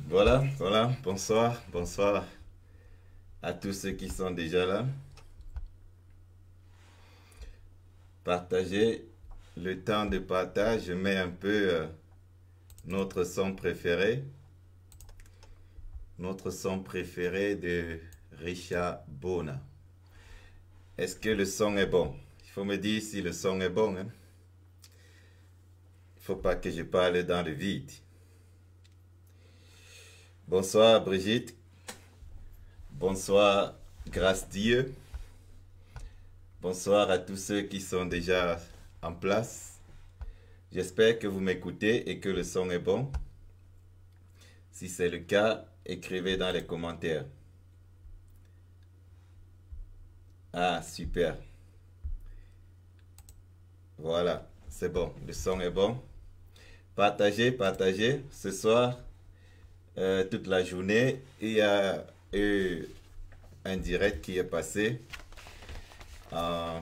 Voilà, bonsoir à tous ceux qui sont déjà là. Partagez le temps de partage. Je mets un peu notre son préféré de Richard Bona. Est-ce que le son est bon? Il faut me dire si le son est bon. Hein? Il ne faut pas que je parle dans le vide. Bonsoir Brigitte. Bonsoir Grâce Dieu. Bonsoir à tous ceux qui sont déjà en place. J'espère que vous m'écoutez et que le son est bon. Si c'est le cas, écrivez dans les commentaires. Ah, super. Voilà, c'est bon. Le son est bon. Partagez. Ce soir, toute la journée, il y a eu un direct qui est passé en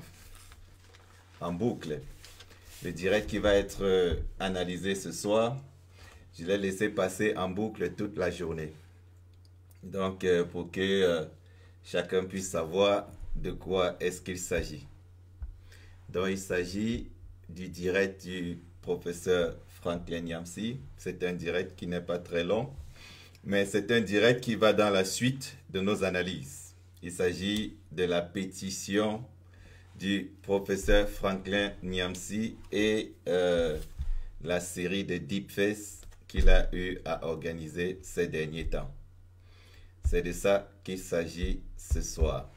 boucle. Le direct qui va être analysé ce soir, je l'ai laissé passer en boucle toute la journée. Donc, pour que chacun puisse savoir de quoi est-ce qu'il s'agit. Donc, il s'agit du direct du professeur Franklin Nyamsi. C'est un direct qui n'est pas très long, mais c'est un direct qui va dans la suite de nos analyses. Il s'agit de la pétition du professeur Franklin Nyamsi et la série de deepfakes qu'il a eu à organiser ces derniers temps. C'est de ça qu'il s'agit ce soir.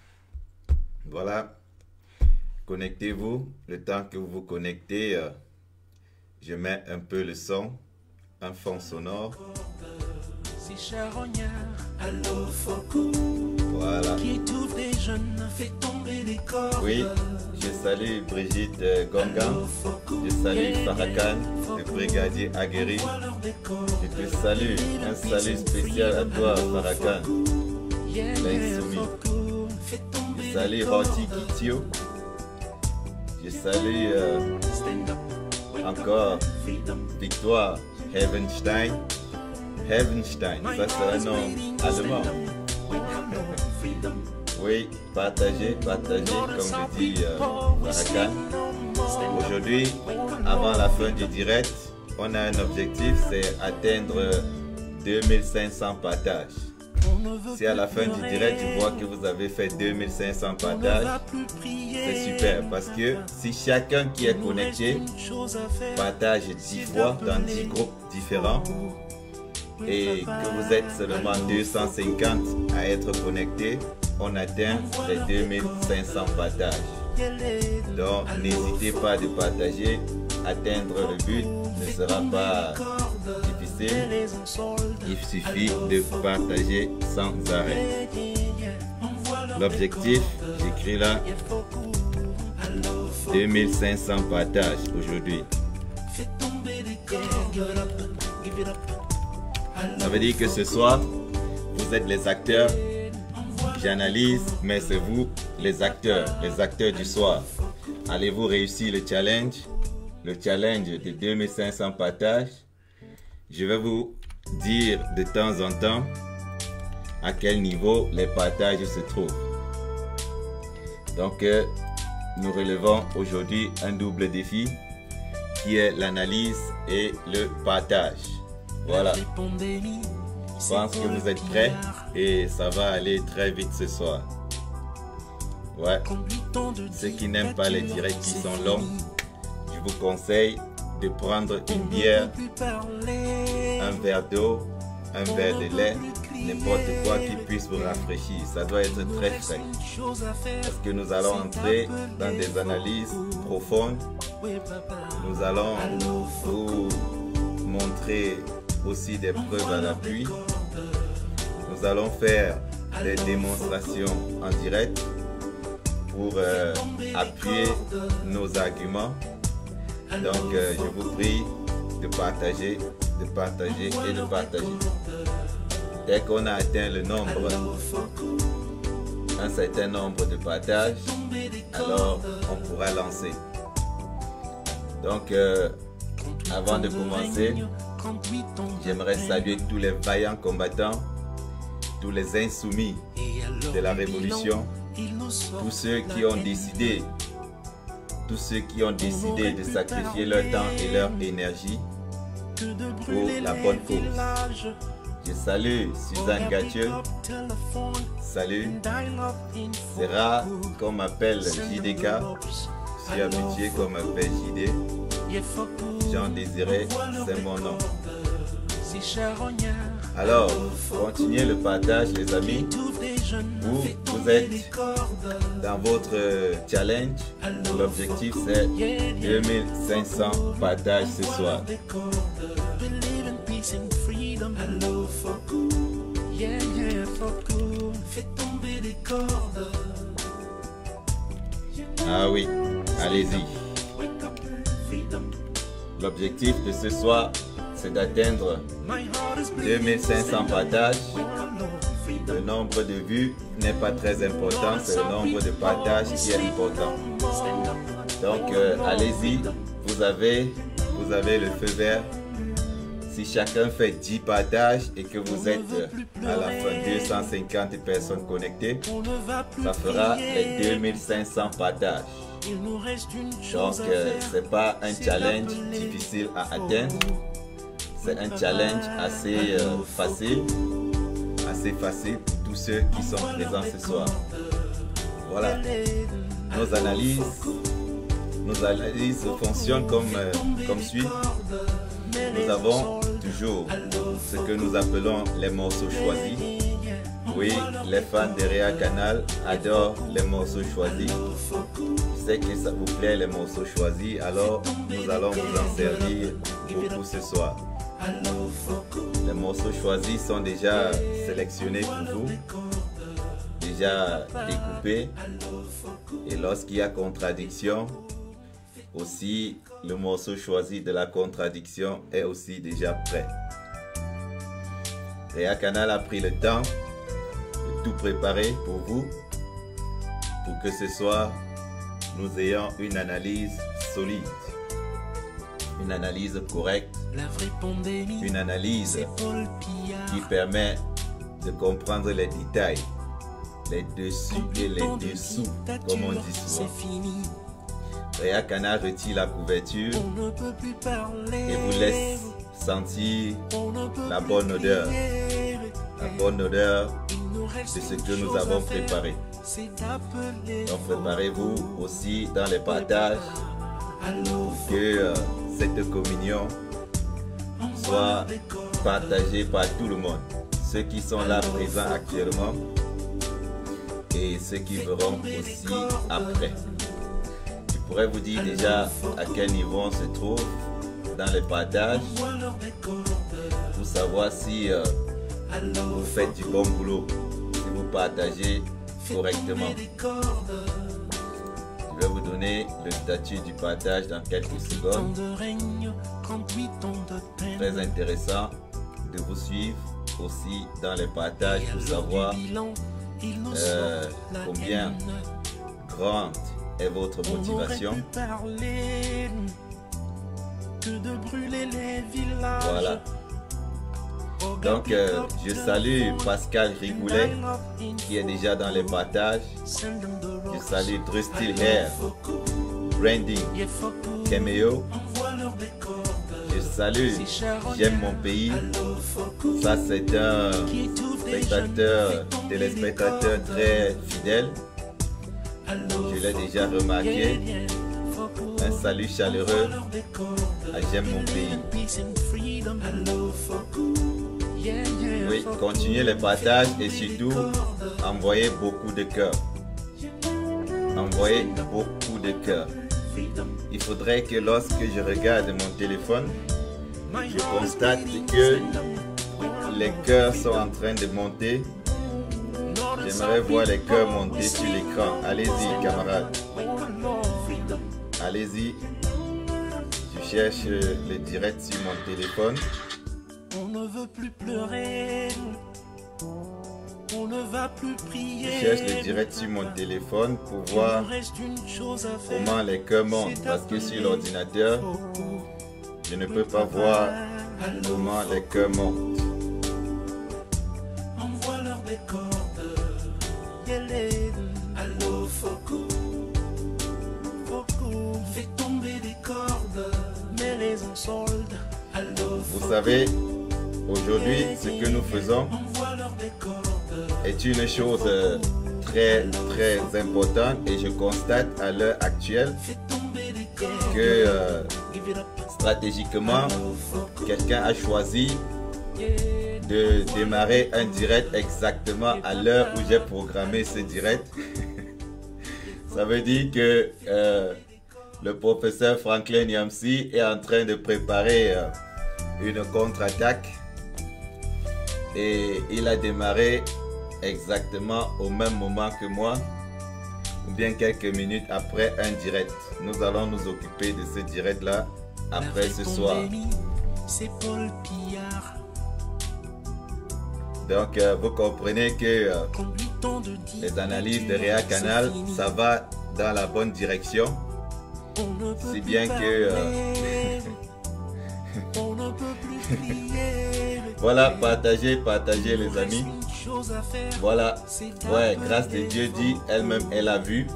Voilà. Connectez-vous. Le temps que vous vous connectez, je mets un peu le son, un fond sonore. Voilà. Oui, je salue Brigitte Gongan, je salue Farrakhan, le brigadier aguerri. Je te salue, un salut spécial à toi Farrakhan, l'insoumis. Je salue Roti Kitio. Je salue encore Victoire Heavenstein. Heavenstein, ça c'est un nom allemand. Oui, partagez, comme je dis Farrakhan. Aujourd'hui, avant la fin du direct, on a un objectif, c'est atteindre 2500 partages. Si à la fin du direct, je vois que vous avez fait 2500 partages, c'est super. Parce que si chacun qui est connecté partage 10 fois dans 10 groupes différents, et que vous êtes seulement 250 à être connectés, on atteint les 2500 partages. Donc n'hésitez pas de partager, atteindre le but ne sera pas difficile, il suffit de partager sans arrêt. L'objectif, j'écris là, 2500 partages aujourd'hui. Ça veut dire que ce soir, vous êtes les acteurs. J'analyse, mais c'est vous les acteurs du soir. Allez-vous réussir le challenge de 2500 partages? Je vais vous dire de temps en temps à quel niveau les partages se trouvent. Donc, nous relevons aujourd'hui un double défi qui est l'analyse et le partage. Voilà. Je pense que vous êtes prêts et ça va aller très vite ce soir. Ouais. Ceux qui n'aiment pas les directs qui sont longs, je vous conseille de prendre une bière, un verre d'eau, un verre de lait, n'importe quoi qui puisse vous rafraîchir. Ça doit être très frais. Parce que nous allons entrer dans des analyses profondes. Nous allons vous montrer aussi des preuves à l'appui. Nous allons faire des démonstrations en direct pour appuyer nos arguments. Donc je vous prie de partager et de partager. Dès qu'on a atteint le nombre, un certain nombre de partages, alors on pourra lancer. Donc avant de commencer, J'aimerais saluer tous les vaillants combattants, tous les insoumis de la révolution, tous ceux qui ont décidé de sacrifier leur temps et leur énergie pour la bonne cause. Je salue Suzanne Gathieu. Salut. C'est rare qu'on m'appelle JDK. Je suis habitué qu'on m'appelle JD. Jean Désiré, c'est mon nom. Alors, continuez le partage les amis. Vous êtes dans votre challenge. L'objectif c'est 2500 partages ce soir. Ah oui, allez-y. L'objectif de ce soir, c'est d'atteindre 2500 partages. Le nombre de vues n'est pas très important, c'est le nombre de partages qui est important. Donc, allez-y, vous avez le feu vert. Si chacun fait 10 partages et que vous êtes à la fin 250 personnes connectées, ça fera les 2500 partages. Donc, c'est pas un challenge difficile à atteindre. C'est un challenge assez facile pour tous ceux qui sont présents ce soir. Voilà. Nos analyses fonctionnent comme suit. Nous avons toujours ce que nous appelons les morceaux choisis. Oui, les fans de Réa Canal adorent les morceaux choisis. Je sais que ça vous plaît les morceaux choisis, alors nous allons vous en servir beaucoup ce soir. Les morceaux choisis sont déjà sélectionnés pour vous, déjà découpés. Et lorsqu'il y a contradiction, aussi le morceau choisi de la contradiction est aussi déjà prêt. Réa Canal a pris le temps de tout préparer pour vous, pour que ce soir nous ayons une analyse solide, une analyse correcte, une analyse qui permet de comprendre les détails, les dessus et les dessous, comme on dit souvent. Réa Canal retire la couverture et vous laisse sentir la bonne odeur de ce que nous avons préparé. Donc préparez-vous aussi dans les partages pour que cette communion soit partagée par tout le monde. Ceux qui sont là présents actuellement et ceux qui verront aussi après. Je pourrais vous dire déjà à quel niveau on se trouve dans les partages pour savoir si vous faites du bon boulot, si vous partagez correctement. Je vais vous donner le statut du partage dans quelques secondes. Très intéressant de vous suivre aussi dans les partages pour savoir combien grande est votre motivation. Voilà. Donc, je salue Pascal Rigoulet qui est déjà dans les partages. Je salue Drustil Hair, Branding, Cameo. Je salue J'aime mon pays. Ça, c'est un téléspectateur très fidèle. Je l'ai déjà remarqué. Un salut chaleureux à J'aime mon pays. Oui, continuez les partages et surtout envoyez beaucoup de cœurs. Envoyez beaucoup de cœurs. Il faudrait que lorsque je regarde mon téléphone, je constate que les cœurs sont en train de monter. J'aimerais voir les cœurs monter sur l'écran. Allez-y, camarades. Allez-y. Je cherche le direct sur mon téléphone. On ne veut plus pleurer. On ne va plus prier. Je cherche le direct sur mon téléphone pour voir comment les cœurs montent. Parce que sur l'ordinateur, je ne peux pas voir comment les cœurs montent. Envoie-leur des cordes. Allô, Foko. Fais tomber des cordes, mais les en solde. Allô, Vous savez, aujourd'hui, ce que nous faisons envoie-leur des cordes. est une chose très importante et je constate à l'heure actuelle Fais tomber des cordes. que Give it up. stratégiquement, quelqu'un a choisi de démarrer un direct exactement à l'heure où j'ai programmé ce direct. Ça veut dire que le professeur Franklin Nyamsi est en train de préparer une contre-attaque et il a démarré exactement au même moment que moi, ou bien quelques minutes après un direct. Nous allons nous occuper de ce direct là après ce soir. C'est Paul Pillard. Donc vous comprenez que les analyses de Réa Canal, ça va dans la bonne direction. Si bien que voilà, partagez les amis. Voilà, ouais, grâce de Dieu dit, elle-même elle a vu.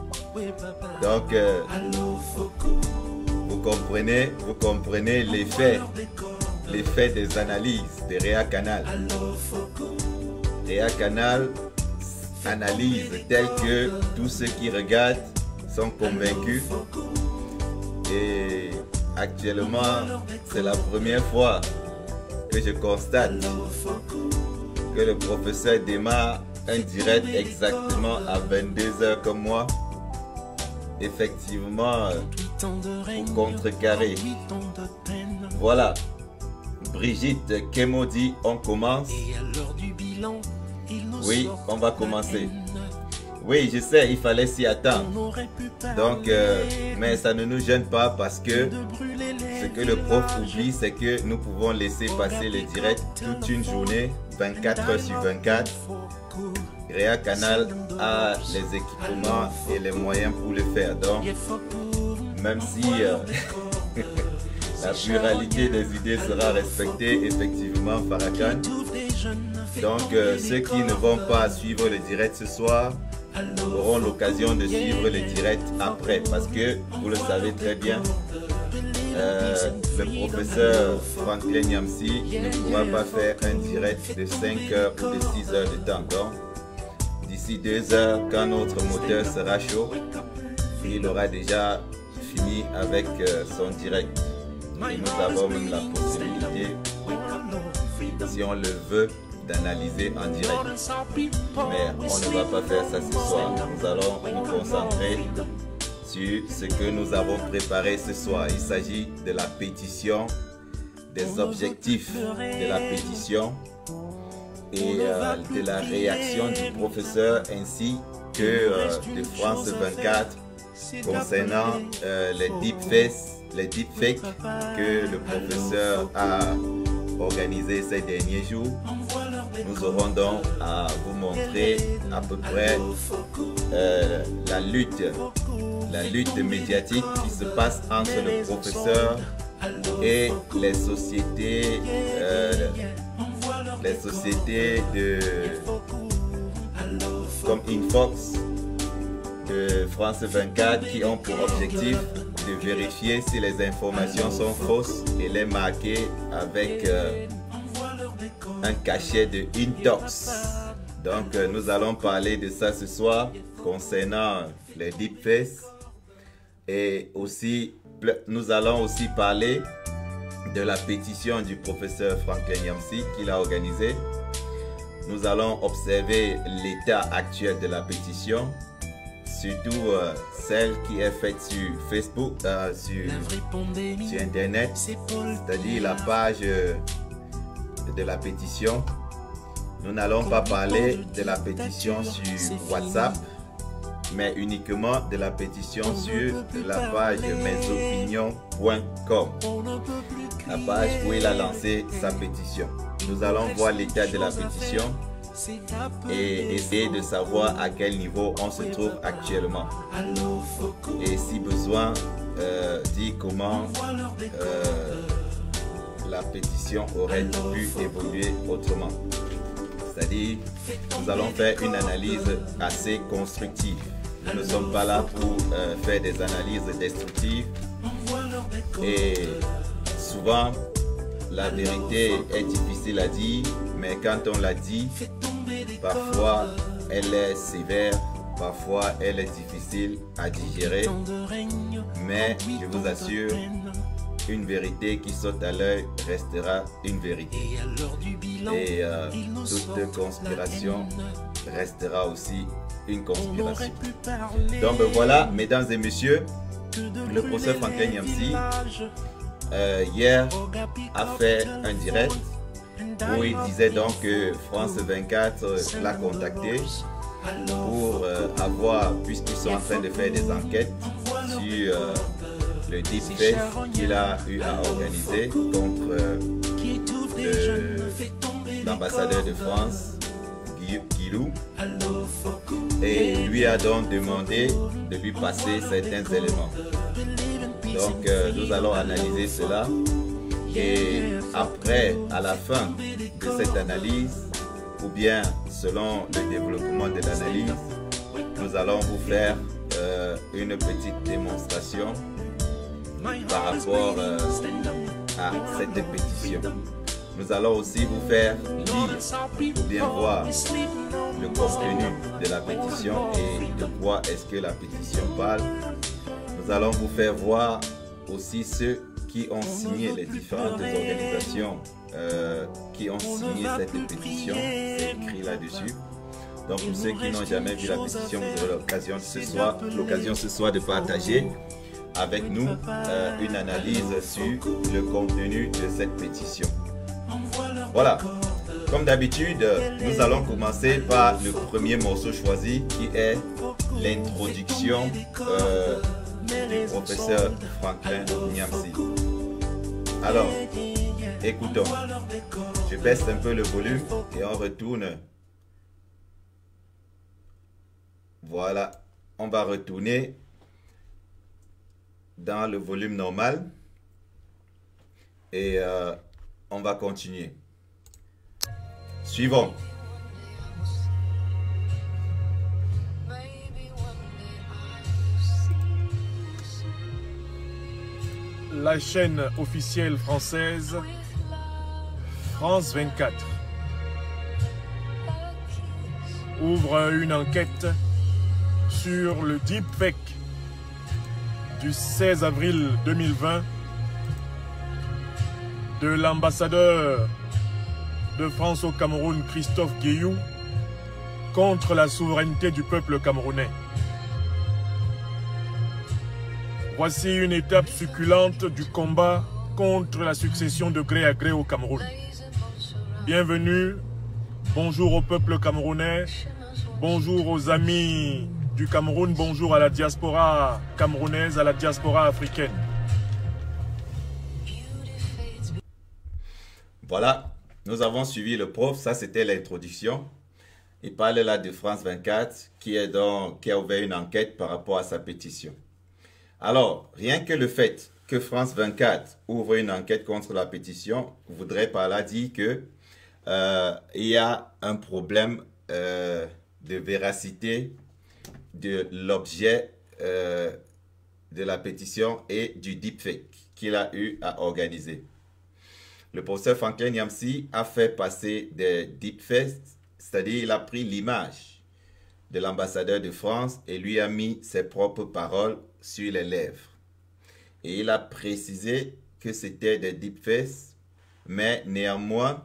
Donc vous comprenez l'effet des analyses de Réa Canal. Réa Canal analyse tel que tous ceux qui regardent sont convaincus. Et actuellement, c'est la première fois que je constate que le professeur démarre un direct exactement à 22h comme moi. Effectivement, pour contrecarrer. Voilà. Brigitte Kemo dit on commence. Oui, on va commencer. Oui, je sais, il fallait s'y attendre. Donc, mais ça ne nous gêne pas parce que ce que le prof oublie, c'est que nous pouvons laisser passer les directs toute une journée, 24 heures sur 24. Réa Canal a les équipements et les moyens pour le faire. Donc, même si la pluralité des idées sera respectée, effectivement, Farrakhan. Donc, ceux qui ne vont pas suivre le direct ce soir auront l'occasion de suivre le direct après. Parce que, vous le savez très bien, le professeur Franklin Nyamsi ne pourra pas faire un direct de 5 heures ou de 6 heures de temps. Donc, d'ici 2 heures, quand notre moteur sera chaud, il aura déjà fini avec son direct. Et nous avons même la possibilité, si on le veut, d'analyser en direct. Mais on ne va pas faire ça ce soir. Nous allons nous concentrer sur ce que nous avons préparé ce soir. Il s'agit de la pétition, des objectifs de la pétition et de la réaction du professeur ainsi que de France 24 concernant les deepfakes que le professeur a organisé ces derniers jours. Nous aurons donc à vous montrer à peu près la lutte médiatique qui se passe entre le professeur et les sociétés comme Infox de France 24 qui ont pour objectif de vérifier si les informations sont fausses et les marquer avec un cachet de Intox. Donc nous allons parler de ça ce soir concernant les deepfakes et aussi nous allons aussi parler de la pétition du professeur Franklin Nyamsi qu'il a organisée. Nous allons observer l'état actuel de la pétition, surtout celle qui est faite sur Facebook, sur Internet, c'est-à-dire la page de la pétition. Nous n'allons pas parler de la pétition sur WhatsApp, mais uniquement de la pétition sur la page mesopinions.com, la page où il a lancé sa pétition. Nous allons voir l'état de la pétition et essayer de savoir à quel niveau on se trouve actuellement. Et si besoin, dire comment la pétition aurait pu évoluer autrement. C'est-à-dire, nous allons faire une analyse assez constructive. Nous ne sommes pas là pour faire des analyses destructives. Et souvent, la vérité est difficile à dire, mais quand on la dit, parfois elle est sévère, parfois elle est difficile à digérer. Mais je vous assure, une vérité qui saute à l'œil restera une vérité. Et toute conspiration restera aussi une conspiration. Donc voilà, mesdames et messieurs, le professeur Franklin Nyamsi hier a fait un direct où il disait donc que France 24 l'a contacté pour avoir, puisqu'ils sont en train de faire des enquêtes sur le deepfake qu'il a eu à organiser contre l'ambassadeur de France, Guilou, et lui a donc demandé de lui passer certains éléments. Donc nous allons analyser cela et après, à la fin de cette analyse, ou bien selon le développement de l'analyse, nous allons vous faire une petite démonstration par rapport à cette pétition. Nous allons aussi vous faire lire ou bien voir le contenu de la pétition et de quoi est-ce que la pétition parle. Nous allons vous faire voir aussi ceux qui ont signé, les différentes organisations qui ont signé cette pétition. C'est écrit là-dessus. Donc pour ceux qui n'ont jamais vu la pétition, vous aurez l'occasion ce soir de partager avec nous une analyse sur le contenu de cette pétition. Voilà, comme d'habitude, nous allons commencer par le premier morceau choisi qui est l'introduction du professeur Franklin Nyamsi. Alors, écoutons. Je baisse un peu le volume et on retourne. Voilà, on va retourner dans le volume normal et on va continuer. Suivons. La chaîne officielle française France 24 ouvre une enquête sur le deepfake du 16 avril 2020 de l'ambassadeur de France au Cameroun, Christophe Guéhou, contre la souveraineté du peuple camerounais. Voici une étape succulente du combat contre la succession de gré à gré au Cameroun. Bienvenue, bonjour au peuple camerounais, bonjour aux amis du Cameroun, bonjour à la diaspora camerounaise, à la diaspora africaine. Voilà, nous avons suivi le prof, ça c'était l'introduction. Il parle là de France 24 qui a ouvert une enquête par rapport à sa pétition. Alors, rien que le fait que France 24 ouvre une enquête contre la pétition voudrait par là dire que il y a un problème de véracité de l'objet de la pétition et du deepfake qu'il a eu à organiser. Le professeur Franklin Nyamsi a fait passer des deepfakes, c'est-à-dire il a pris l'image de l'ambassadeur de France et lui a mis ses propres paroles sur les lèvres. Et il a précisé que c'était des deepfakes, mais néanmoins,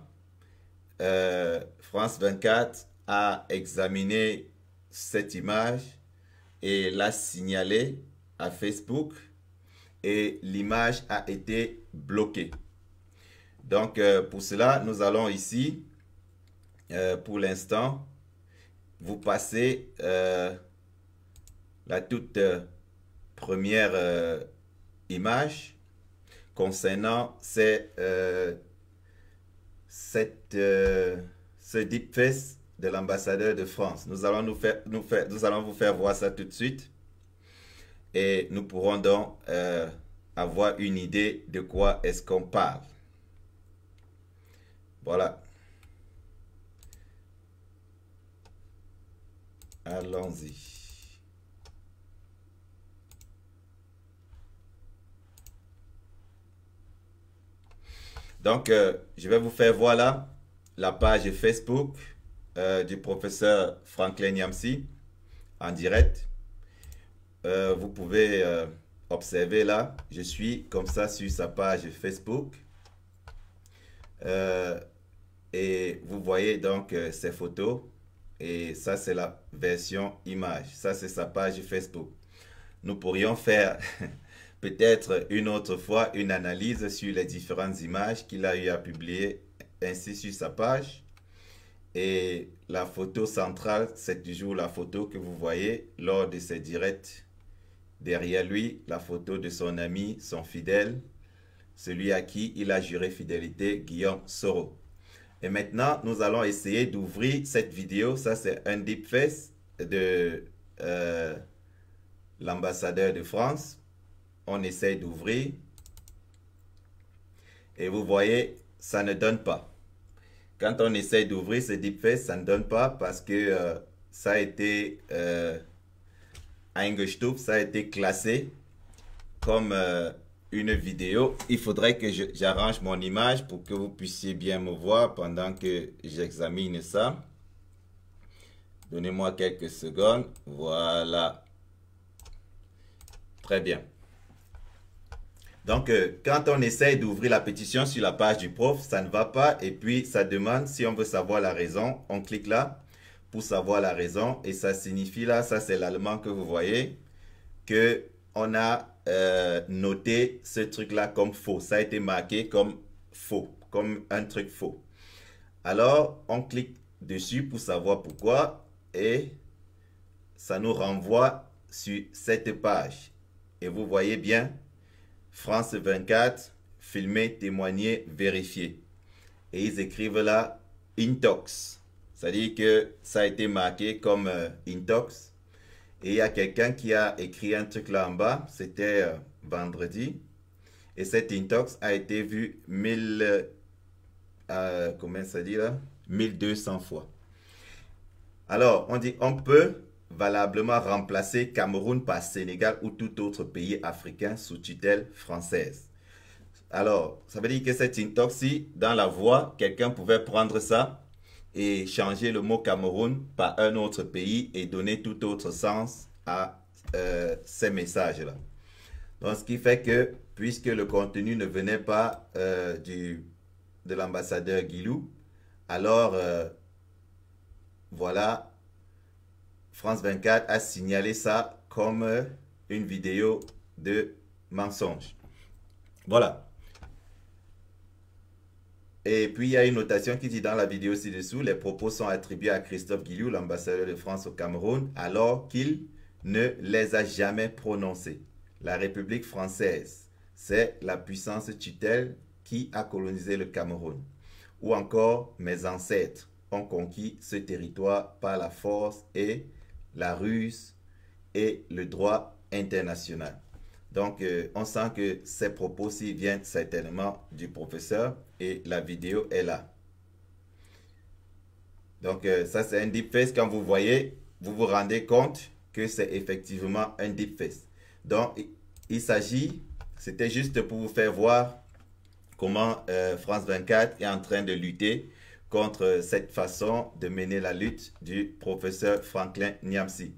France 24 a examiné cette image et l'a signalée à Facebook et l'image a été bloquée. Donc, pour cela, nous allons ici, pour l'instant, vous passer la toute première image concernant ce deepfake de l'ambassadeur de France. Nous allons vous faire voir ça tout de suite et nous pourrons donc avoir une idée de quoi est-ce qu'on parle. Voilà. Allons-y. Donc, je vais vous faire voir là la page Facebook du professeur Franklin Nyamsi en direct. Vous pouvez observer là, je suis comme ça sur sa page Facebook. Et vous voyez donc ses photos. Et ça, c'est la version image. Ça, c'est sa page Facebook. Nous pourrions faire peut-être une autre fois une analyse sur les différentes images qu'il a eu à publier ainsi sur sa page. Et la photo centrale, c'est toujours la photo que vous voyez lors de ses directs. Derrière lui, la photo de son ami, son fidèle, celui à qui il a juré fidélité, Guillaume Soro. Et maintenant, nous allons essayer d'ouvrir cette vidéo. Ça, c'est un deepfake de l'ambassadeur de France. On essaye d'ouvrir. Et vous voyez, ça ne donne pas. Quand on essaye d'ouvrir ce deepfake, ça ne donne pas parce que ça a été eingestuft, ça a été classé comme une vidéo. Il faudrait que j'arrange mon image pour que vous puissiez bien me voir pendant que j'examine ça. Donnez-moi quelques secondes. Voilà. Très bien. Donc, quand on essaye d'ouvrir la pétition sur la page du prof, ça ne va pas. Et puis, ça demande si on veut savoir la raison. On clique là pour savoir la raison. Et ça signifie là, ça c'est l'allemand que vous voyez, que on a noté ce truc-là comme faux. Ça a été marqué comme faux, comme un truc faux. Alors, on clique dessus pour savoir pourquoi. Et ça nous renvoie sur cette page. Et vous voyez bien, France 24, filmer, témoigner, vérifier. Et ils écrivent là Intox. C'est-à-dire que ça a été marqué comme Intox. Et il y a quelqu'un qui a écrit un truc là en bas. C'était vendredi. Et cet Intox a été vu 1200 fois. Alors, on dit on peut valablement remplacer Cameroun par Sénégal ou tout autre pays africain sous tutelle française. Alors, ça veut dire que cet intox, si dans la voix, quelqu'un pouvait prendre ça et changer le mot Cameroun par un autre pays et donner tout autre sens à ces messages-là. Donc, ce qui fait que, puisque le contenu ne venait pas de l'ambassadeur Guilou, alors, voilà, France 24 a signalé ça comme une vidéo de mensonge. Voilà. Et puis, il y a une notation qui dit dans la vidéo ci-dessous, les propos sont attribués à Christophe Guilou, l'ambassadeur de France au Cameroun, alors qu'il ne les a jamais prononcés. La République française, c'est la puissance tutelle qui a colonisé le Cameroun. Ou encore, mes ancêtres ont conquis ce territoire par la force et la ruse et le droit international. Donc, on sent que ces propos-ci viennent certainement du professeur et la vidéo est là. Donc, ça c'est un deepfake. Quand vous voyez, vous vous rendez compte que c'est effectivement un deepfake. Donc, il s'agit, c'était juste pour vous faire voir comment France 24 est en train de lutter contre cette façon de mener la lutte du professeur Franklin Nyamsi.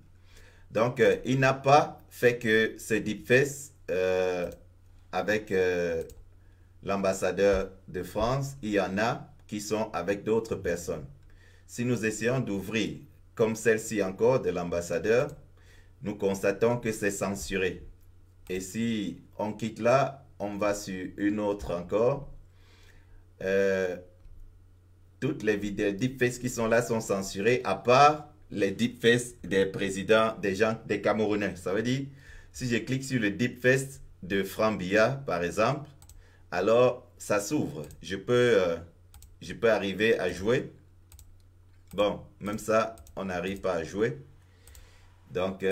Donc, il n'a pas fait que ce deepfake avec l'ambassadeur de France. Il y en a qui sont avec d'autres personnes. Si nous essayons d'ouvrir, comme celle-ci encore de l'ambassadeur, nous constatons que c'est censuré. Et si on quitte là, on va sur une autre encore. Toutes les vidéos deepfakes qui sont là sont censurées, à part les deepfakes des présidents, des Camerounais. Ça veut dire, si je clique sur le deepfake de Franck Biya, par exemple, alors ça s'ouvre. Je peux arriver à jouer. Bon, même ça, on n'arrive pas à jouer. Donc,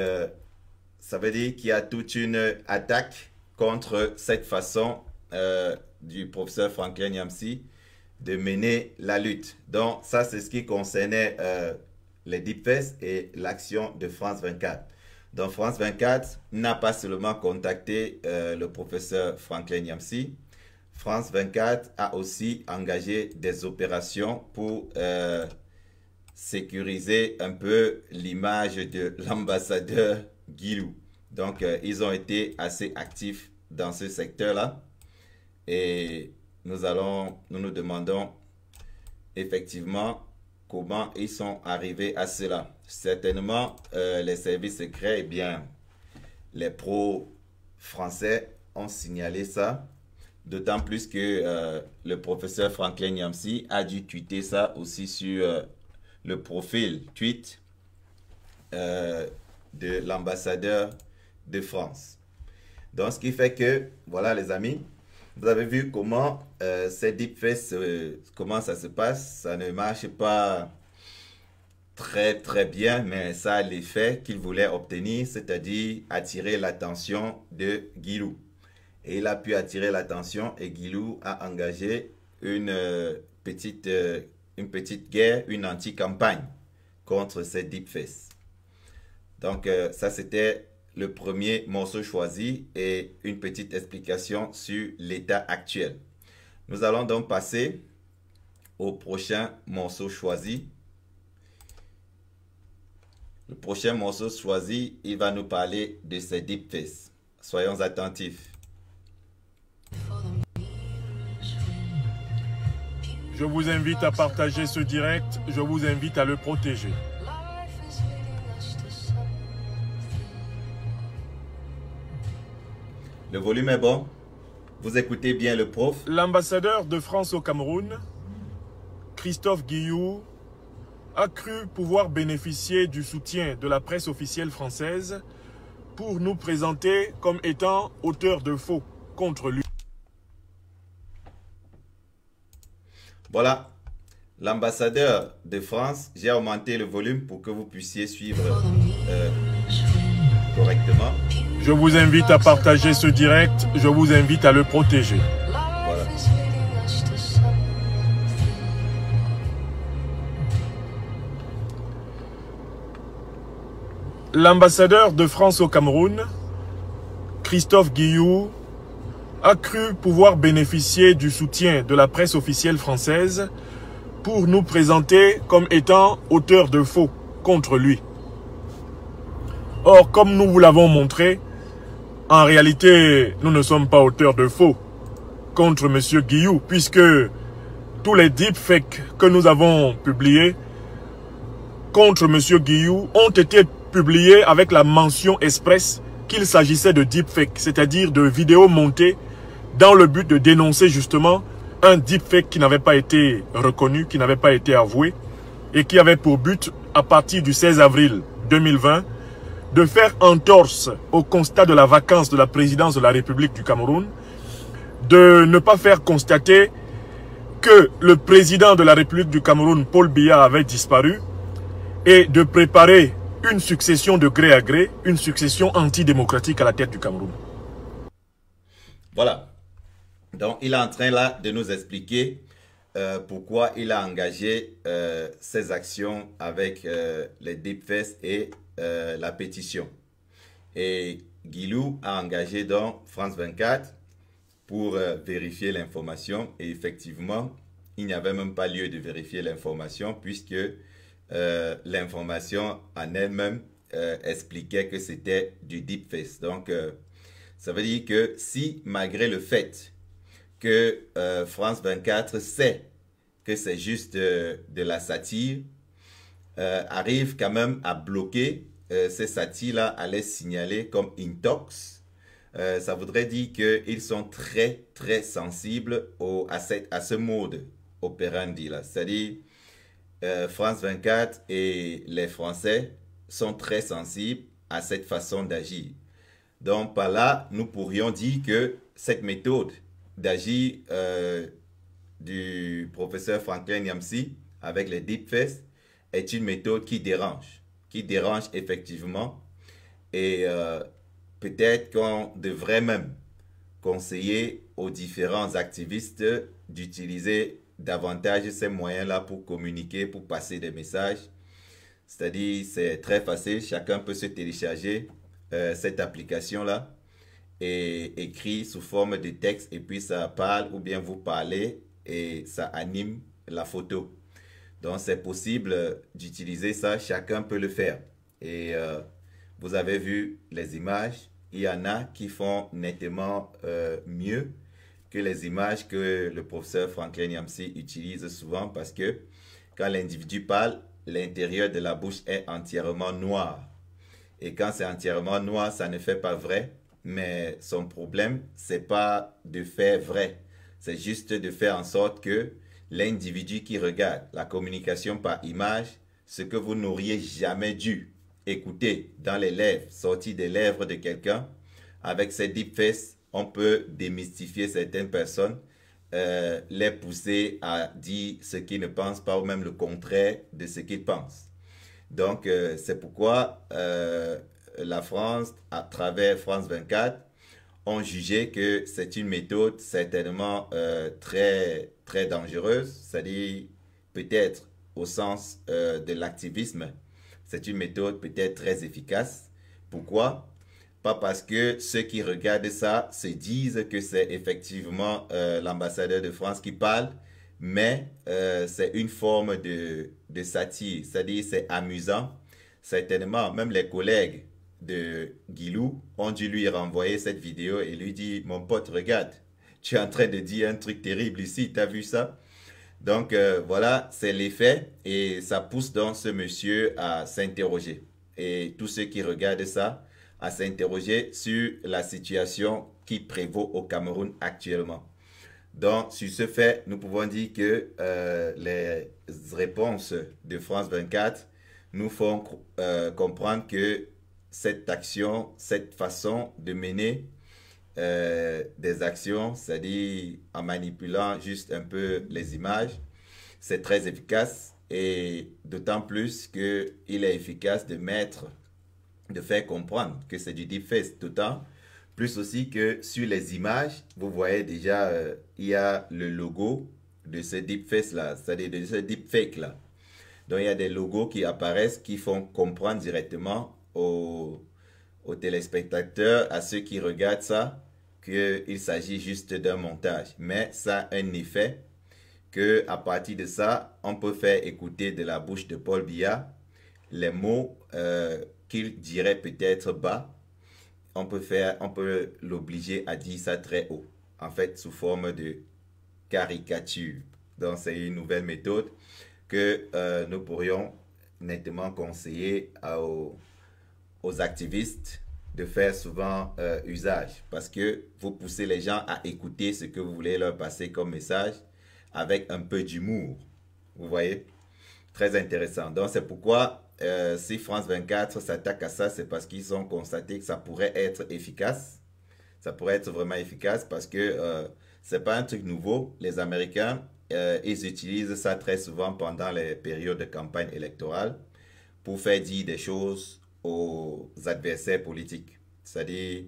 ça veut dire qu'il y a toute une attaque contre cette façon du professeur Franklin Nyamsi de mener la lutte. Donc ça, c'est ce qui concernait les deepfakes et l'action de France 24. Donc France 24 n'a pas seulement contacté le professeur Franklin Nyamsi. France 24 a aussi engagé des opérations pour sécuriser un peu l'image de l'ambassadeur Guilou. Donc ils ont été assez actifs dans ce secteur-là. Et nous nous demandons effectivement comment ils sont arrivés à cela. Certainement, les services secrets, eh bien, les pros français ont signalé ça. D'autant plus que le professeur Franklin Nyamsi a dû tweeter ça aussi sur le profil tweet de l'ambassadeur de France. Donc, ce qui fait que, voilà les amis, vous avez vu comment ces deepfakes, comment ça se passe. Ça ne marche pas très bien, mais ça a l'effet qu'il voulait obtenir, c'est-à-dire attirer l'attention de Guilou. Et il a pu attirer l'attention et Guilou a engagé une petite guerre, une anti-campagne contre ces deepfakes. Donc ça c'était le premier morceau choisi et une petite explication sur l'état actuel. Nous allons donc passer au prochain morceau choisi. Le prochain morceau choisi, il va nous parler de ces deepfakes. Soyons attentifs. Je vous invite à partager ce direct, je vous invite à le protéger. Le volume est bon. Vous écoutez bien le prof. L'ambassadeur de France au Cameroun, Christophe Guilloux, a cru pouvoir bénéficier du soutien de la presse officielle française pour nous présenter comme étant auteur de faux contre lui. Voilà, l'ambassadeur de France, j'ai augmenté le volume pour que vous puissiez suivre correctement. Je vous invite à partager ce direct, je vous invite à le protéger. Voilà. L'ambassadeur de France au Cameroun, Christophe Guilloux, a cru pouvoir bénéficier du soutien de la presse officielle française pour nous présenter comme étant auteur de faux contre lui. Or, comme nous vous l'avons montré, en réalité, nous ne sommes pas auteurs de faux contre M. Guilloux, puisque tous les deepfakes que nous avons publiés contre M. Guilloux ont été publiés avec la mention expresse qu'il s'agissait de deepfake, c'est-à-dire de vidéos montées dans le but de dénoncer justement un deepfake qui n'avait pas été reconnu, qui n'avait pas été avoué et qui avait pour but, à partir du 16 avril 2020, de faire entorse au constat de la vacance de la présidence de la République du Cameroun, de ne pas faire constater que le président de la République du Cameroun, Paul Biya, avait disparu et de préparer une succession de gré à gré, une succession antidémocratique à la tête du Cameroun. Voilà. Donc, il est en train là de nous expliquer pourquoi il a engagé ses actions avec les deepfakes et la pétition. Et Guilloux a engagé donc France 24 pour vérifier l'information. Et effectivement, il n'y avait même pas lieu de vérifier l'information puisque l'information en elle-même expliquait que c'était du deepfake. Donc, ça veut dire que si, malgré le fait que France 24 sait que c'est juste de la satire, arrive quand même à bloquer ces satires-là, à les signaler comme intox. Ça voudrait dire qu'ils sont très sensibles à ce mode opérandi là. C'est-à-dire, France 24 et les Français sont très sensibles à cette façon d'agir. Donc par là, nous pourrions dire que cette méthode d'agir du professeur Franklin Nyamsi avec les deepfakes est une méthode qui dérange effectivement. Et peut-être qu'on devrait même conseiller aux différents activistes d'utiliser davantage ces moyens-là pour communiquer, pour passer des messages. C'est-à-dire, c'est très facile, chacun peut se télécharger cette application-là et écrit sous forme de texte et puis ça parle ou bien vous parlez et ça anime la photo. Donc c'est possible d'utiliser ça, chacun peut le faire. Et vous avez vu les images, il y en a qui font nettement mieux que les images que le professeur Franklin Nyamsi utilise souvent parce que quand l'individu parle, l'intérieur de la bouche est entièrement noir. Et quand c'est entièrement noir, ça ne fait pas vrai. Mais son problème, c'est pas de faire vrai. C'est juste de faire en sorte que l'individu qui regarde la communication par image, ce que vous n'auriez jamais dû écouter dans les lèvres, sorti des lèvres de quelqu'un, avec ces deepfakes, on peut démystifier certaines personnes, les pousser à dire ce qu'ils ne pensent pas ou même le contraire de ce qu'ils pensent. Donc, c'est pourquoi la France, à travers France 24, ont jugé que c'est une méthode certainement très, très dangereuse, c'est-à-dire peut-être au sens de l'activisme, c'est une méthode peut-être très efficace. Pourquoi? Pas parce que ceux qui regardent ça se disent que c'est effectivement l'ambassadeur de France qui parle, mais c'est une forme de satire, c'est-à-dire c'est amusant. Certainement, même les collègues de Guilou ont dû lui renvoyer cette vidéo et lui dire « Mon pote, regarde, tu es en train de dire un truc terrible ici, tu as vu ça ?» Donc voilà, c'est l'effet et ça pousse donc ce monsieur à s'interroger. Et tous ceux qui regardent ça, à s'interroger sur la situation qui prévaut au Cameroun actuellement. Donc, sur ce fait, nous pouvons dire que les réponses de France 24 nous font comprendre que cette action, cette façon de mener des actions, c'est-à-dire en manipulant juste un peu les images, c'est très efficace et d'autant plus qu'il est efficace de faire comprendre que c'est du deepfake, d'autant plus aussi que sur les images, vous voyez déjà, il y a le logo de ce deepfake-là, c'est-à-dire de ce deepfake-là. Donc, il y a des logos qui apparaissent qui font comprendre directement aux téléspectateurs, à ceux qui regardent ça, qu'il s'agit juste d'un montage. Mais ça a un effet qu'à partir de ça, on peut faire écouter de la bouche de Paul Biya les mots qu'il dirait peut-être bas. On peut l'obliger à dire ça très haut, en fait sous forme de caricature. Donc c'est une nouvelle méthode que nous pourrions nettement conseiller aux activistes de faire souvent usage, parce que vous poussez les gens à écouter ce que vous voulez leur passer comme message avec un peu d'humour. Vous voyez? Très intéressant. Donc c'est pourquoi si France 24 s'attaque à ça, c'est parce qu'ils ont constaté que ça pourrait être efficace. Ça pourrait être vraiment efficace parce que c'est pas un truc nouveau. Les Américains, ils utilisent ça très souvent pendant les périodes de campagne électorale pour faire dire des choses aux adversaires politiques. C'est-à-dire,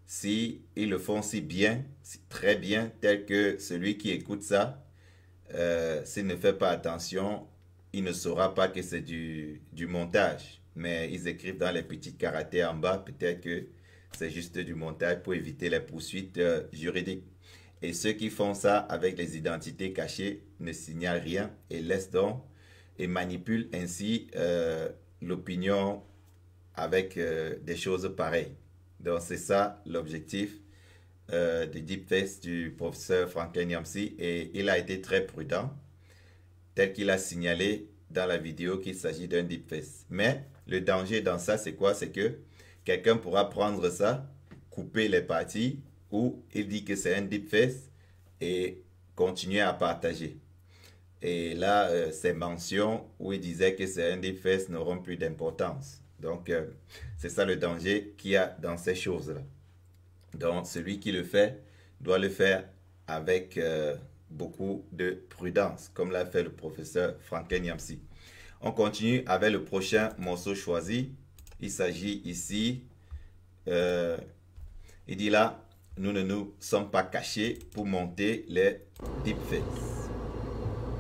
si ils le font si bien, très bien, tel que celui qui écoute ça, s'il ne fait pas attention, il ne saura pas que c'est du montage. Mais ils écrivent dans les petits caractères en bas, peut-être que c'est juste du montage pour éviter les poursuites juridiques. Et ceux qui font ça avec les identités cachées ne signalent rien et laissent donc et manipulent ainsi l'opinion avec des choses pareilles. Donc c'est ça l'objectif de deepfake du professeur Franklin Nyamsi et il a été très prudent, tel qu'il a signalé dans la vidéo qu'il s'agit d'un deepfake. Mais le danger dans ça, c'est quoi? C'est que quelqu'un pourra prendre ça, couper les parties où il dit que c'est un deepfake et continuer à partager. Et là, ces mentions où il disait que c'est un deepfake n'auront plus d'importance. Donc, c'est ça le danger qu'il y a dans ces choses-là. Donc, celui qui le fait doit le faire avec beaucoup de prudence, comme l'a fait le professeur Franklin Nyamsi. On continue avec le prochain morceau choisi. Il s'agit ici, il dit là, nous ne nous sommes pas cachés pour monter les deepfakes.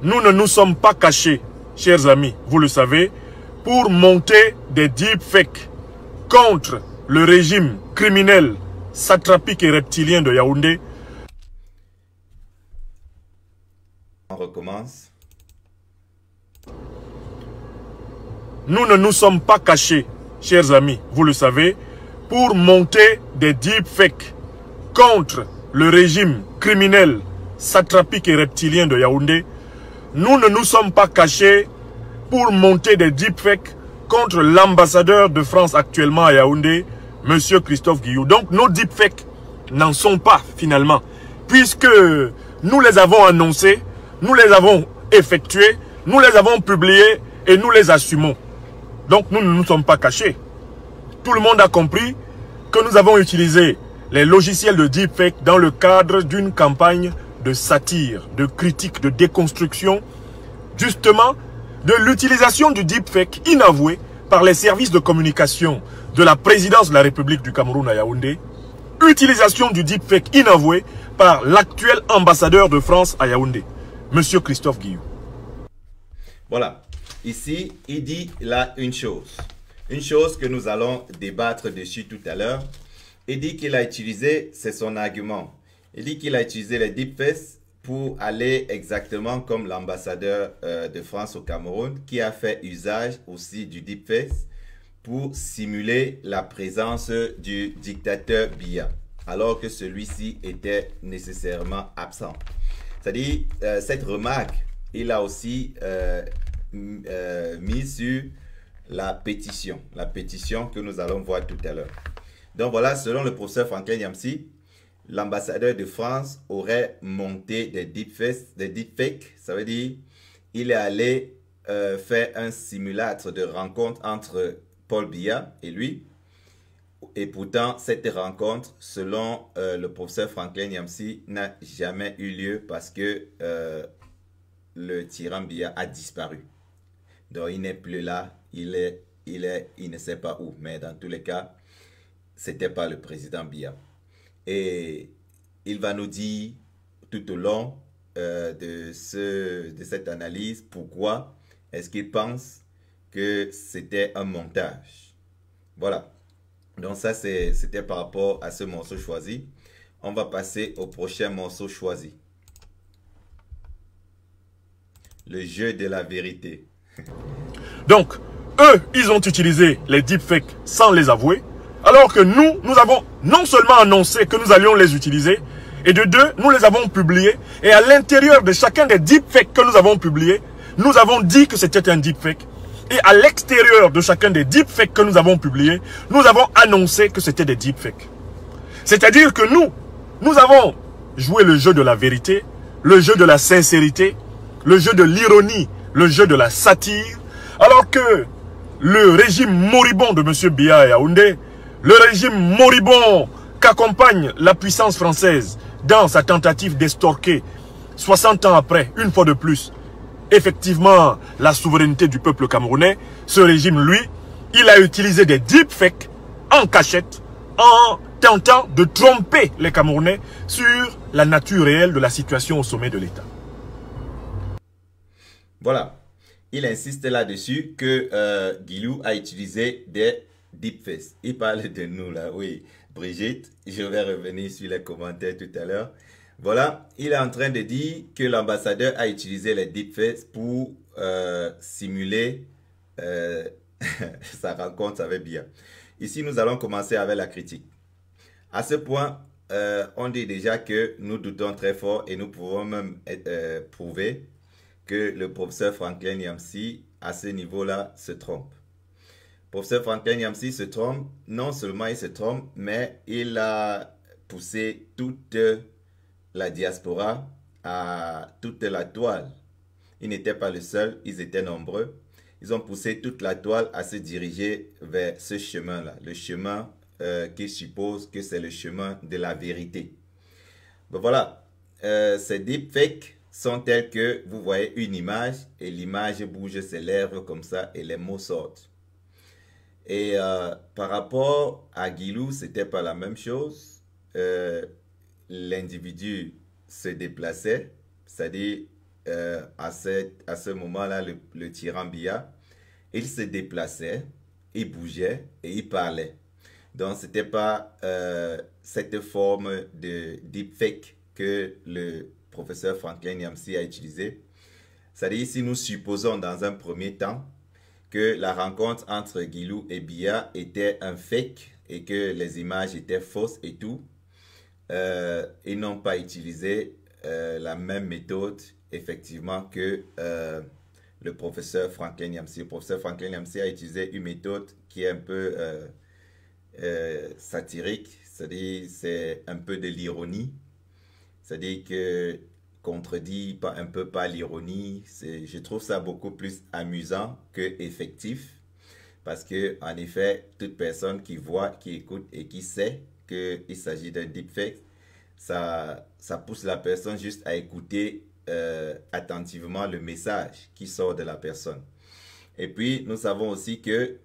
nous ne nous sommes pas cachés, chers amis, vous le savez, pour monter des deepfakes contre le régime criminel, satrapique et reptilien de Yaoundé. On recommence. Nous ne nous sommes pas cachés, chers amis, vous le savez, pour monter des deepfakes contre le régime criminel, satrapique et reptilien de Yaoundé. Nous ne nous sommes pas cachés pour monter des deepfakes contre l'ambassadeur de France actuellement à Yaoundé, M. Christophe Guillou. Donc nos deepfakes n'en sont pas finalement, puisque nous les avons annoncés, nous les avons effectués, nous les avons publiés et nous les assumons. Donc nous ne nous sommes pas cachés. Tout le monde a compris que nous avons utilisé les logiciels de deepfake dans le cadre d'une campagne de satire, de critique, de déconstruction, justement de l'utilisation du deepfake inavoué par les services de communication de la présidence de la République du Cameroun à Yaoundé, utilisation du deepfake inavoué par l'actuel ambassadeur de France à Yaoundé, M. Christophe Guillou. Voilà, ici, il dit là une chose que nous allons débattre dessus tout à l'heure. Il dit qu'il a utilisé, c'est son argument, il dit qu'il a utilisé les deepfakes pour aller exactement comme l'ambassadeur de France au Cameroun, qui a fait usage aussi du deepfake pour simuler la présence du dictateur Biya, alors que celui-ci était nécessairement absent. C'est-à-dire, cette remarque, il a aussi mis sur la pétition que nous allons voir tout à l'heure. Donc voilà, selon le professeur Franklin Yamsi, l'ambassadeur de France aurait monté des deepfakes, ça veut dire il est allé faire un simulacre de rencontre entre Paul Biya et lui. Et pourtant, cette rencontre, selon le professeur Franklin Yamsi, n'a jamais eu lieu parce que le tyran Biya a disparu. Donc il n'est plus là, il ne sait pas où. Mais dans tous les cas, c'était pas le président Biya. Et il va nous dire tout au long de cette analyse pourquoi est-ce qu'il pense que c'était un montage. Voilà. Donc ça, c'était par rapport à ce morceau choisi. On va passer au prochain morceau choisi. Le jeu de la vérité. Donc, eux, ils ont utilisé les deepfakes sans les avouer. Alors que nous avons non seulement annoncé que nous allions les utiliser, et de deux, nous les avons publiés. Et à l'intérieur de chacun des deepfakes que nous avons publiés, nous avons dit que c'était un deepfake. Et à l'extérieur de chacun des deepfakes que nous avons publiés, nous avons annoncé que c'était des deepfakes. C'est-à-dire que nous avons joué le jeu de la vérité, le jeu de la sincérité, le jeu de l'ironie, le jeu de la satire, alors que le régime moribond de M. Biya à Yaoundé, le régime moribond qu'accompagne la puissance française dans sa tentative d'estorquer 60 ans après, une fois de plus, effectivement la souveraineté du peuple camerounais, ce régime, lui, il a utilisé des deepfakes en cachette, en tentant de tromper les Camerounais sur la nature réelle de la situation au sommet de l'État. Voilà. Il insiste là-dessus que Guillou a utilisé des deepfakes. Il parle de nous là, oui. Brigitte, je vais revenir sur les commentaires tout à l'heure. Voilà, il est en train de dire que l'ambassadeur a utilisé les deepfakes pour simuler sa rencontre avec Biya. Ici, nous allons commencer avec la critique. À ce point, on dit déjà que nous doutons très fort et nous pouvons même prouver que le professeur Franklin Yamsi, à ce niveau-là, se trompe. Le professeur Franklin Yamsi se trompe, non seulement il se trompe, mais il a poussé toute la diaspora à toute la toile. Il n'était pas le seul, ils étaient nombreux. Ils ont poussé toute la toile à se diriger vers ce chemin-là, le chemin qui suppose que c'est le chemin de la vérité. Ben voilà, ces deepfakes sont tels que vous voyez une image et l'image bouge ses lèvres comme ça et les mots sortent. Et par rapport à Guillou, c'était pas la même chose. L'individu se déplaçait, c'est-à-dire à ce moment-là, le tyran Biya, il se déplaçait, il bougeait et il parlait. Donc, ce n'était pas cette forme de deepfake que le professeur Franklin Nyamsi a utilisé. C'est-à-dire, si nous supposons dans un premier temps que la rencontre entre Guilou et Biya était un fake et que les images étaient fausses et tout, ils n'ont pas utilisé la même méthode, effectivement, que le professeur Franklin Nyamsi. Le professeur Franklin Nyamsi a utilisé une méthode qui est un peu satirique, c'est-à-dire c'est un peu de l'ironie, c'est-à-dire que contredit un peu par l'ironie. Je trouve ça beaucoup plus amusant que effectif, parce que en effet, toute personne qui voit, qui écoute et qui sait qu'il s'agit d'un deepfake, ça pousse la personne juste à écouter attentivement le message qui sort de la personne. Et puis, nous savons aussi que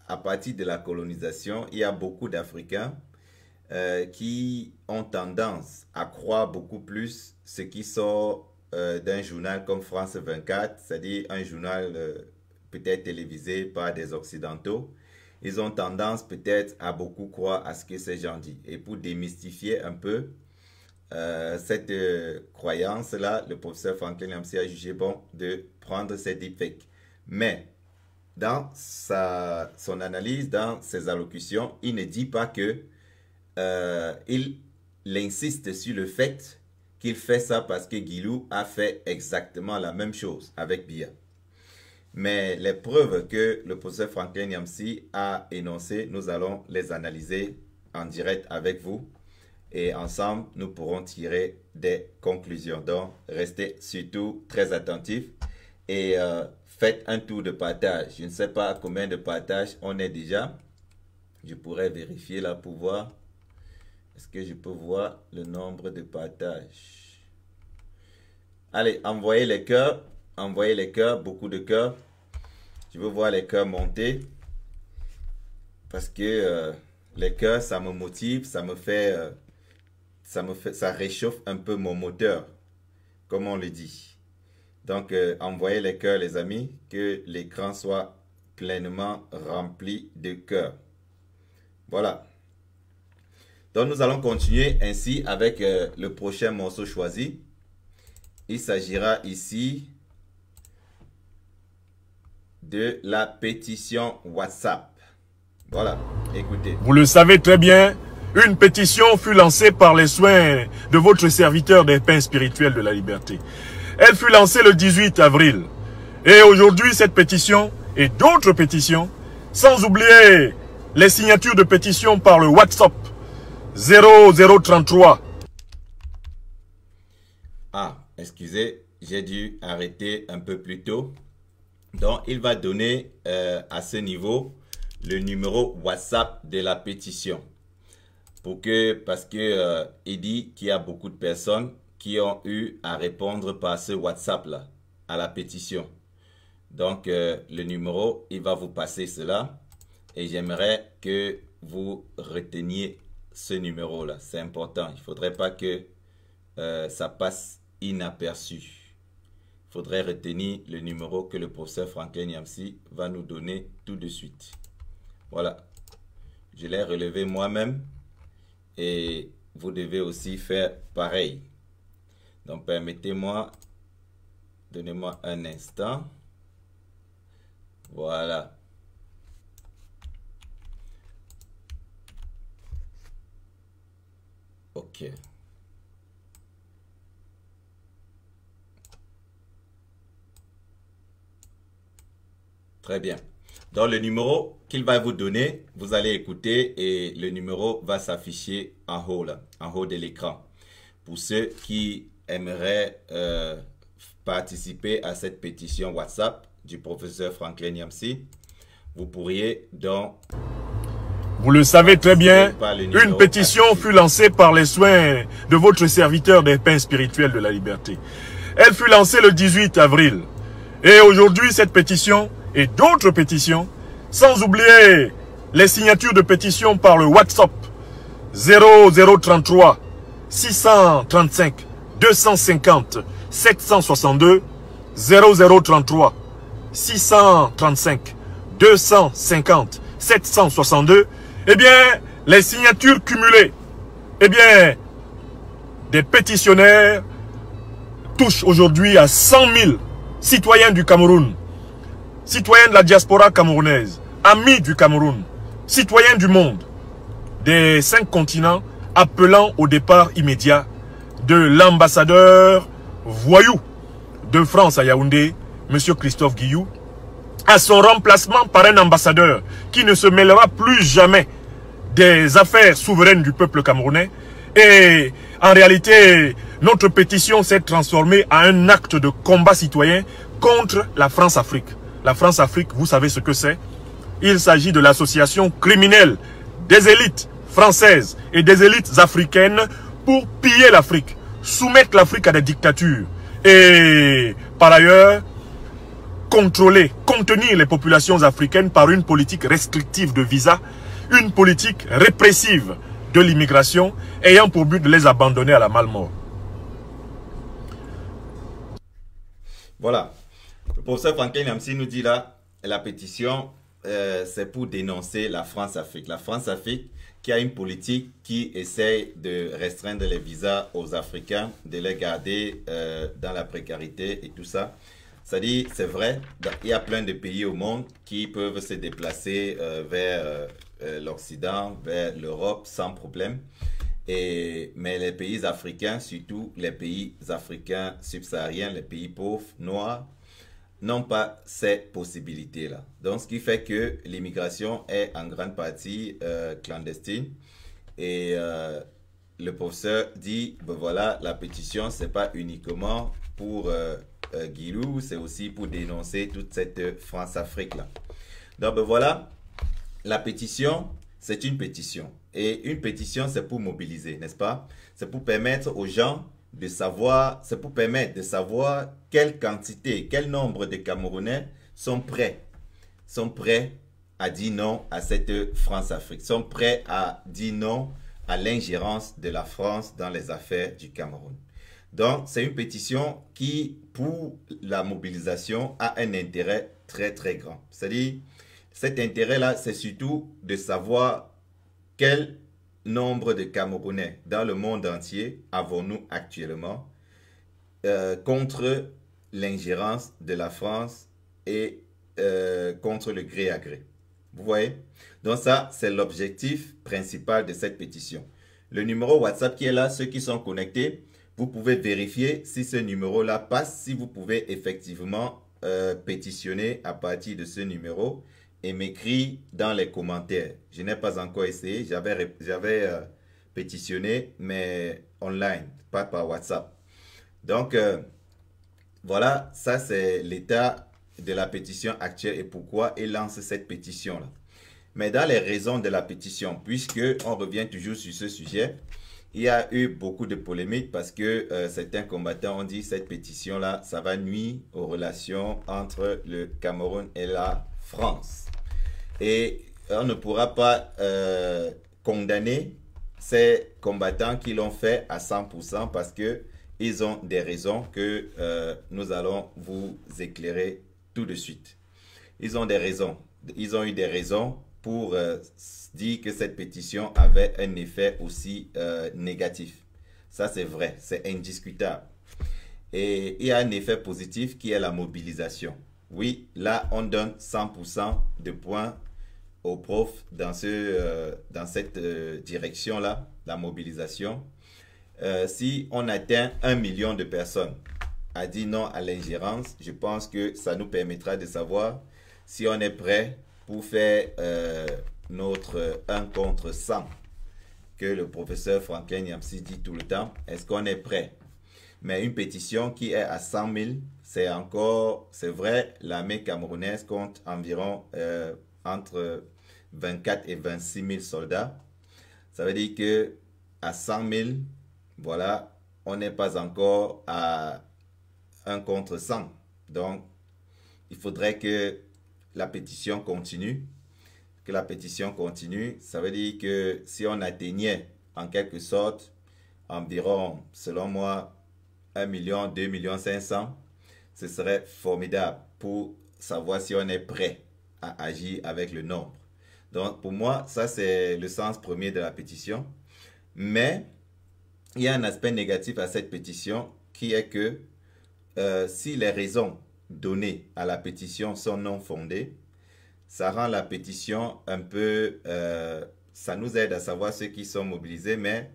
à partir de la colonisation, il y a beaucoup d'Africains qui ont tendance à croire beaucoup plus ce qui sort d'un journal comme France 24, c'est-à-dire un journal peut-être télévisé par des Occidentaux. Ils ont tendance peut-être à beaucoup croire à ce que ces gens disent. Et pour démystifier un peu cette croyance-là, le professeur Franklin Nyamsi a jugé bon de prendre ces deepfakes. Mais dans son analyse, dans ses allocutions, il ne dit pas que il insiste sur le fait qu'il fait ça parce que Guilou a fait exactement la même chose avec Biya. Mais les preuves que le professeur Franklin Nyamsi a énoncées, nous allons les analyser en direct avec vous. Et ensemble, nous pourrons tirer des conclusions. Donc, restez surtout très attentifs et faites un tour de partage. Je ne sais pas combien de partages on est déjà. Je pourrais vérifier là pour voir. Est-ce que je peux voir le nombre de partages? Allez, envoyez les cœurs. Envoyez les cœurs, beaucoup de cœurs. Je veux voir les cœurs monter. Parce que les cœurs, ça me motive, ça réchauffe un peu mon moteur, comme on le dit. Donc, envoyez les cœurs, les amis, que l'écran soit pleinement rempli de cœurs. Voilà. Donc, nous allons continuer ainsi avec le prochain morceau choisi. Il s'agira ici de la pétition WhatsApp. Voilà, écoutez. Vous le savez très bien, une pétition fut lancée par les soins de votre serviteur des pains spirituels de la liberté. Elle fut lancée le 18 avril. Et aujourd'hui, cette pétition et d'autres pétitions, sans oublier les signatures de pétition par le WhatsApp 0033. Ah, excusez, j'ai dû arrêter un peu plus tôt. Donc, il va donner à ce niveau le numéro WhatsApp de la pétition. Parce que il dit qu'il y a beaucoup de personnes qui ont eu à répondre par ce WhatsApp-là à la pétition. Donc, le numéro, il va vous passer cela. Et j'aimerais que vous reteniez ce numéro-là. C'est important. Il ne faudrait pas que ça passe inaperçu. Il faudrait retenir le numéro que le professeur Franklin Nyamsi va nous donner tout de suite. Voilà. Je l'ai relevé moi-même. Et vous devez aussi faire pareil. Donc, permettez-moi, donnez-moi un instant. Voilà. OK. Très bien. Dans le numéro qu'il va vous donner, vous allez écouter et le numéro va s'afficher en haut, là, en haut de l'écran. Pour ceux qui aimeraient participer à cette pétition WhatsApp du professeur Franklin Nyamsi, vous pourriez donc... Vous le savez très bien, une pétition fut lancée par les soins de votre serviteur des pains spirituels de la liberté. Elle fut lancée le 18 avril. Et aujourd'hui, cette pétition et d'autres pétitions, sans oublier les signatures de pétition par le WhatsApp 0033 635 250 762 0033 635 250 762, eh bien, les signatures cumulées, eh bien, des pétitionnaires touchent aujourd'hui à 100 000 citoyens du Cameroun, citoyens de la diaspora camerounaise, amis du Cameroun, citoyens du monde, des 5 continents, appelant au départ immédiat de l'ambassadeur voyou de France à Yaoundé, M. Christophe Guillou, à son remplacement par un ambassadeur qui ne se mêlera plus jamais des affaires souveraines du peuple camerounais. Et en réalité, notre pétition s'est transformée en un acte de combat citoyen contre la France-Afrique. La France-Afrique, vous savez ce que c'est? Il s'agit de l'association criminelle des élites françaises et des élites africaines pour piller l'Afrique, soumettre l'Afrique à des dictatures et par ailleurs contrôler, contenir les populations africaines par une politique restrictive de visa, une politique répressive de l'immigration ayant pour but de les abandonner à la malmort. Voilà. Le professeur Franklin Nyamsi nous dit là, la pétition, c'est pour dénoncer la France-Afrique. La France-Afrique qui a une politique qui essaye de restreindre les visas aux Africains, de les garder dans la précarité et tout ça. C'est-à-dire, c'est vrai, il y a plein de pays au monde qui peuvent se déplacer vers l'Occident, vers l'Europe sans problème. Mais les pays africains, surtout les pays africains subsahariens, les pays pauvres, noirs, n'ont pas ces possibilités-là. Donc, ce qui fait que l'immigration est en grande partie clandestine. Et le professeur dit, ben voilà, la pétition, ce n'est pas uniquement pour Guilou, c'est aussi pour dénoncer toute cette France-Afrique-là. Donc, ben voilà, la pétition, c'est une pétition. Et une pétition, c'est pour mobiliser, n'est-ce pas? C'est pour permettre aux gens de savoir, c'est pour permettre de savoir quelle quantité, quel nombre de Camerounais sont prêts à dire non à cette France-Afrique, sont prêts à dire non à l'ingérence de la France dans les affaires du Cameroun. Donc, c'est une pétition qui, pour la mobilisation, a un intérêt très, très grand. C'est-à-dire, cet intérêt-là, c'est surtout de savoir quel nombre de Camerounais dans le monde entier avons-nous actuellement contre l'ingérence de la France et contre le gré à gré. Vous voyez? Donc ça, c'est l'objectif principal de cette pétition. Le numéro WhatsApp qui est là, ceux qui sont connectés, vous pouvez vérifier si ce numéro-là passe, si vous pouvez effectivement pétitionner à partir de ce numéro et m'écrire dans les commentaires. Je n'ai pas encore essayé, j'avais pétitionné, mais online, pas par WhatsApp. Donc, voilà, ça c'est l'état de la pétition actuelle et pourquoi il lance cette pétition-là. Mais dans les raisons de la pétition, puisque on revient toujours sur ce sujet, il y a eu beaucoup de polémiques parce que certains combattants ont dit que cette pétition-là, ça va nuire aux relations entre le Cameroun et la France. Et on ne pourra pas condamner ces combattants qui l'ont fait à 100% parce qu'ils ont des raisons que nous allons vous éclairer tout de suite. Ils ont des raisons. Ils ont eu des raisons pour dire que cette pétition avait un effet aussi négatif. Ça, c'est vrai, c'est indiscutable. Et il y a un effet positif qui est la mobilisation. Oui, là, on donne 100% de points aux profs dans cette direction-là, la mobilisation. Si on atteint 1 million de personnes à dire non à l'ingérence, je pense que ça nous permettra de savoir si on est prêt pour faire notre 1 contre 100 que le professeur Franklin Nyamsi dit tout le temps. Est-ce qu'on est prêt? Mais une pétition qui est à 100 000, c'est encore, c'est vrai, l'armée camerounaise compte environ entre 24 et 26 000 soldats. Ça veut dire que à 100 000, voilà, on n'est pas encore à 1 contre 100. Donc, il faudrait que la pétition continue. Que la pétition continue, ça veut dire que si on atteignait en quelque sorte environ, selon moi, 1 million, 2 millions 500, ce serait formidable pour savoir si on est prêt à agir avec le nombre. Donc pour moi, ça c'est le sens premier de la pétition. Mais il y a un aspect négatif à cette pétition qui est que si les raisons données à la pétition sont non fondées, ça rend la pétition un peu... ça nous aide à savoir ceux qui sont mobilisés, mais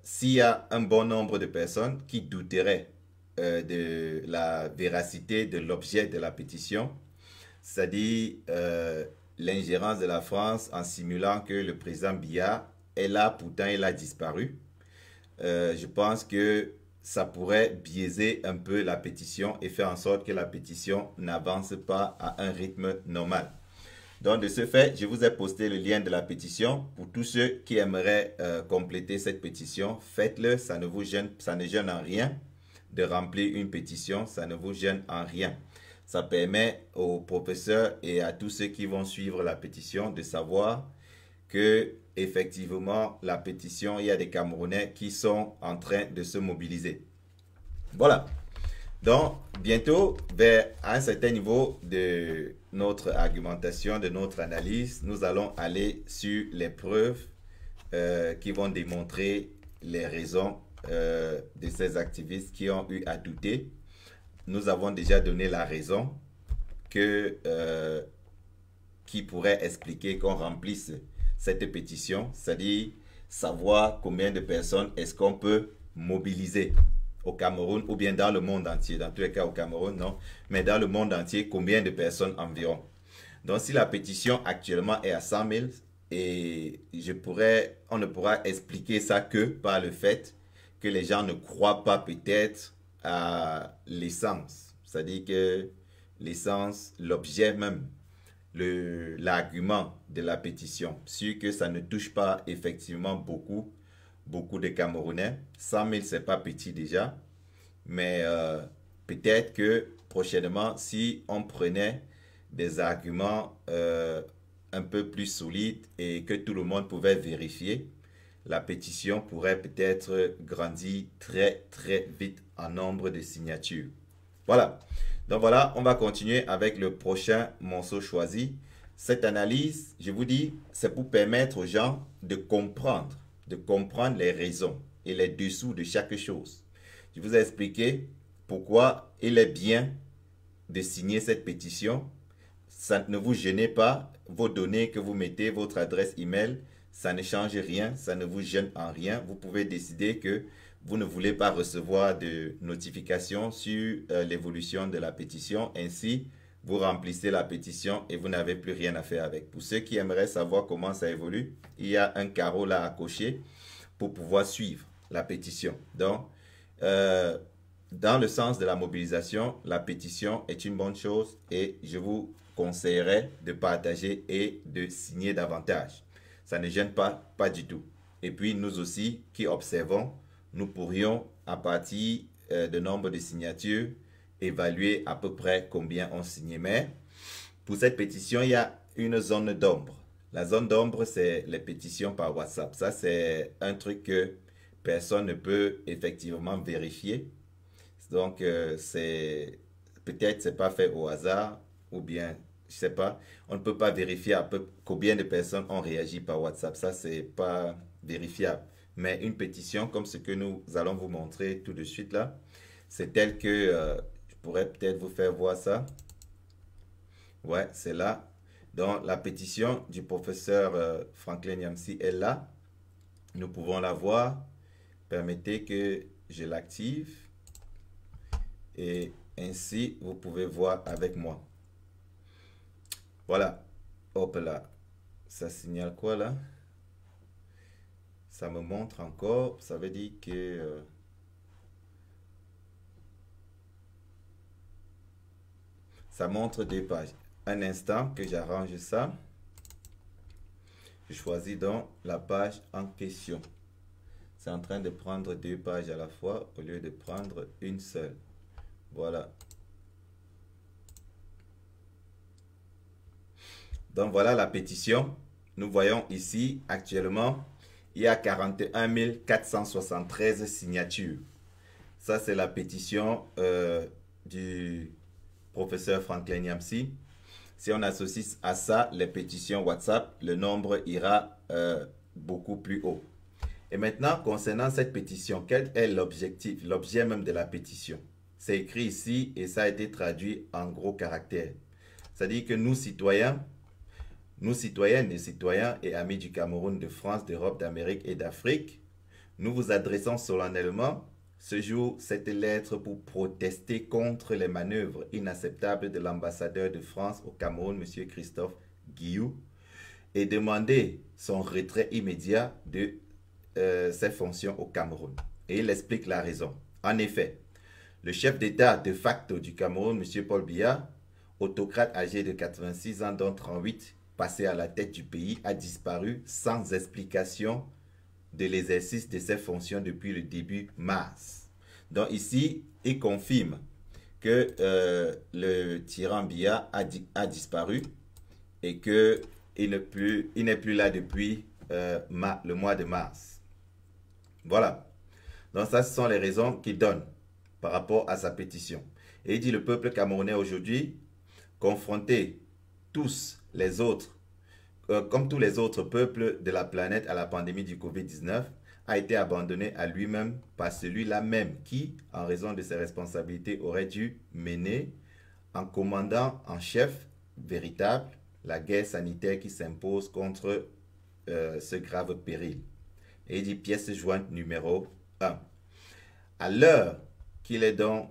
s'il y a un bon nombre de personnes qui douteraient de la véracité de l'objet de la pétition, c'est-à-dire l'ingérence de la France en simulant que le président Biya est là, pourtant il a disparu. Je pense que ça pourrait biaiser un peu la pétition et faire en sorte que la pétition n'avance pas à un rythme normal. Donc de ce fait, je vous ai posté le lien de la pétition. Pour tous ceux qui aimeraient compléter cette pétition, faites-le, ça ne vous gêne, ça ne gêne en rien de remplir une pétition, ça ne vous gêne en rien. Ça permet aux professeurs et à tous ceux qui vont suivre la pétition de savoir que effectivement la pétition, il y a des Camerounais qui sont en train de se mobiliser. Voilà. Donc bientôt, vers un certain niveau de notre argumentation, de notre analyse, nous allons aller sur les preuves qui vont démontrer les raisons de ces activistes qui ont eu à douter. Nous avons déjà donné la raison qui pourrait expliquer qu'on remplisse cette pétition, c'est-à-dire savoir combien de personnes est-ce qu'on peut mobiliser au Cameroun ou bien dans le monde entier. Dans tous les cas au Cameroun, non. Mais dans le monde entier, combien de personnes environ. Donc si la pétition actuellement est à 100 000, et on ne pourra expliquer ça que par le fait que les gens ne croient pas peut-être à l'essence. C'est-à-dire que l'essence, l'objet même, l'argument de la pétition, sur que ça ne touche pas effectivement beaucoup de Camerounais. 100 000, c'est pas petit déjà, mais peut-être que prochainement, si on prenait des arguments un peu plus solides et que tout le monde pouvait vérifier, la pétition pourrait peut-être grandir très très vite en nombre de signatures. Voilà. Donc voilà, on va continuer avec le prochain morceau choisi. Cette analyse, je vous dis, c'est pour permettre aux gens de comprendre les raisons et les dessous de chaque chose. Je vous ai expliqué pourquoi il est bien de signer cette pétition. Ça ne vous gênez pas, vos données que vous mettez, votre adresse email, ça ne change rien, ça ne vous gêne en rien. Vous pouvez décider que vous ne voulez pas recevoir de notifications sur l'évolution de la pétition. Ainsi, vous remplissez la pétition et vous n'avez plus rien à faire avec. Pour ceux qui aimeraient savoir comment ça évolue, il y a un carreau là à cocher pour pouvoir suivre la pétition. Donc, dans le sens de la mobilisation, la pétition est une bonne chose et je vous conseillerais de partager et de signer davantage. Ça ne gêne pas du tout. Et puis, nous aussi qui observons, nous pourrions, à partir de nombre de signatures, évaluer à peu près combien on signait. Mais pour cette pétition, il y a une zone d'ombre. La zone d'ombre, c'est les pétitions par WhatsApp. Ça, c'est un truc que personne ne peut effectivement vérifier. Donc, peut-être c'est pas fait au hasard ou bien, je sais pas. On ne peut pas vérifier à peu combien de personnes ont réagi par WhatsApp. Ça, c'est pas vérifiable. Mais une pétition comme ce que nous allons vous montrer tout de suite là, c'est tel que je pourrais peut-être vous faire voir ça. Ouais, c'est là. Donc, la pétition du professeur Franklin Nyamsi est là. Nous pouvons la voir. Permettez que je l'active. Et ainsi, vous pouvez voir avec moi. Voilà. Hop là. Ça signale quoi là? Ça me montre encore. Ça veut dire que... ça montre 2 pages. Un instant que j'arrange ça. Je choisis donc la page en question. C'est en train de prendre 2 pages à la fois au lieu de prendre une seule. Voilà. Donc voilà la pétition. Nous voyons ici actuellement, il y a 41 473 signatures. Ça, c'est la pétition du professeur Franklin Nyamsi. Si on associe à ça les pétitions WhatsApp, le nombre ira beaucoup plus haut. Et maintenant, concernant cette pétition, quel est l'objectif, l'objet même de la pétition? C'est écrit ici et ça a été traduit en gros caractères. C'est-à-dire que nous, citoyennes et citoyens et amis du Cameroun, de France, d'Europe, d'Amérique et d'Afrique, nous vous adressons solennellement ce jour cette lettre pour protester contre les manœuvres inacceptables de l'ambassadeur de France au Cameroun, M. Christophe Guilloux, et demander son retrait immédiat de ses fonctions au Cameroun. Et il explique la raison. En effet, le chef d'État de facto du Cameroun, M. Paul Biya, autocrate âgé de 86 ans, dont 38 passé à la tête du pays, a disparu sans explication de l'exercice de ses fonctions depuis le début mars. Donc ici, il confirme que le tyran Biya a disparu et qu'il n'est plus là depuis le mois de mars. Voilà. Donc ça, ce sont les raisons qu'il donne par rapport à sa pétition. Et il dit le peuple camerounais aujourd'hui, confronté tous les autres, comme tous les autres peuples de la planète à la pandémie du Covid-19, a été abandonné à lui-même par celui-là même qui, en raison de ses responsabilités, aurait dû mener en commandant en chef véritable la guerre sanitaire qui s'impose contre ce grave péril. Et il dit pièce jointe numéro 1. À l'heure qu'il est donc,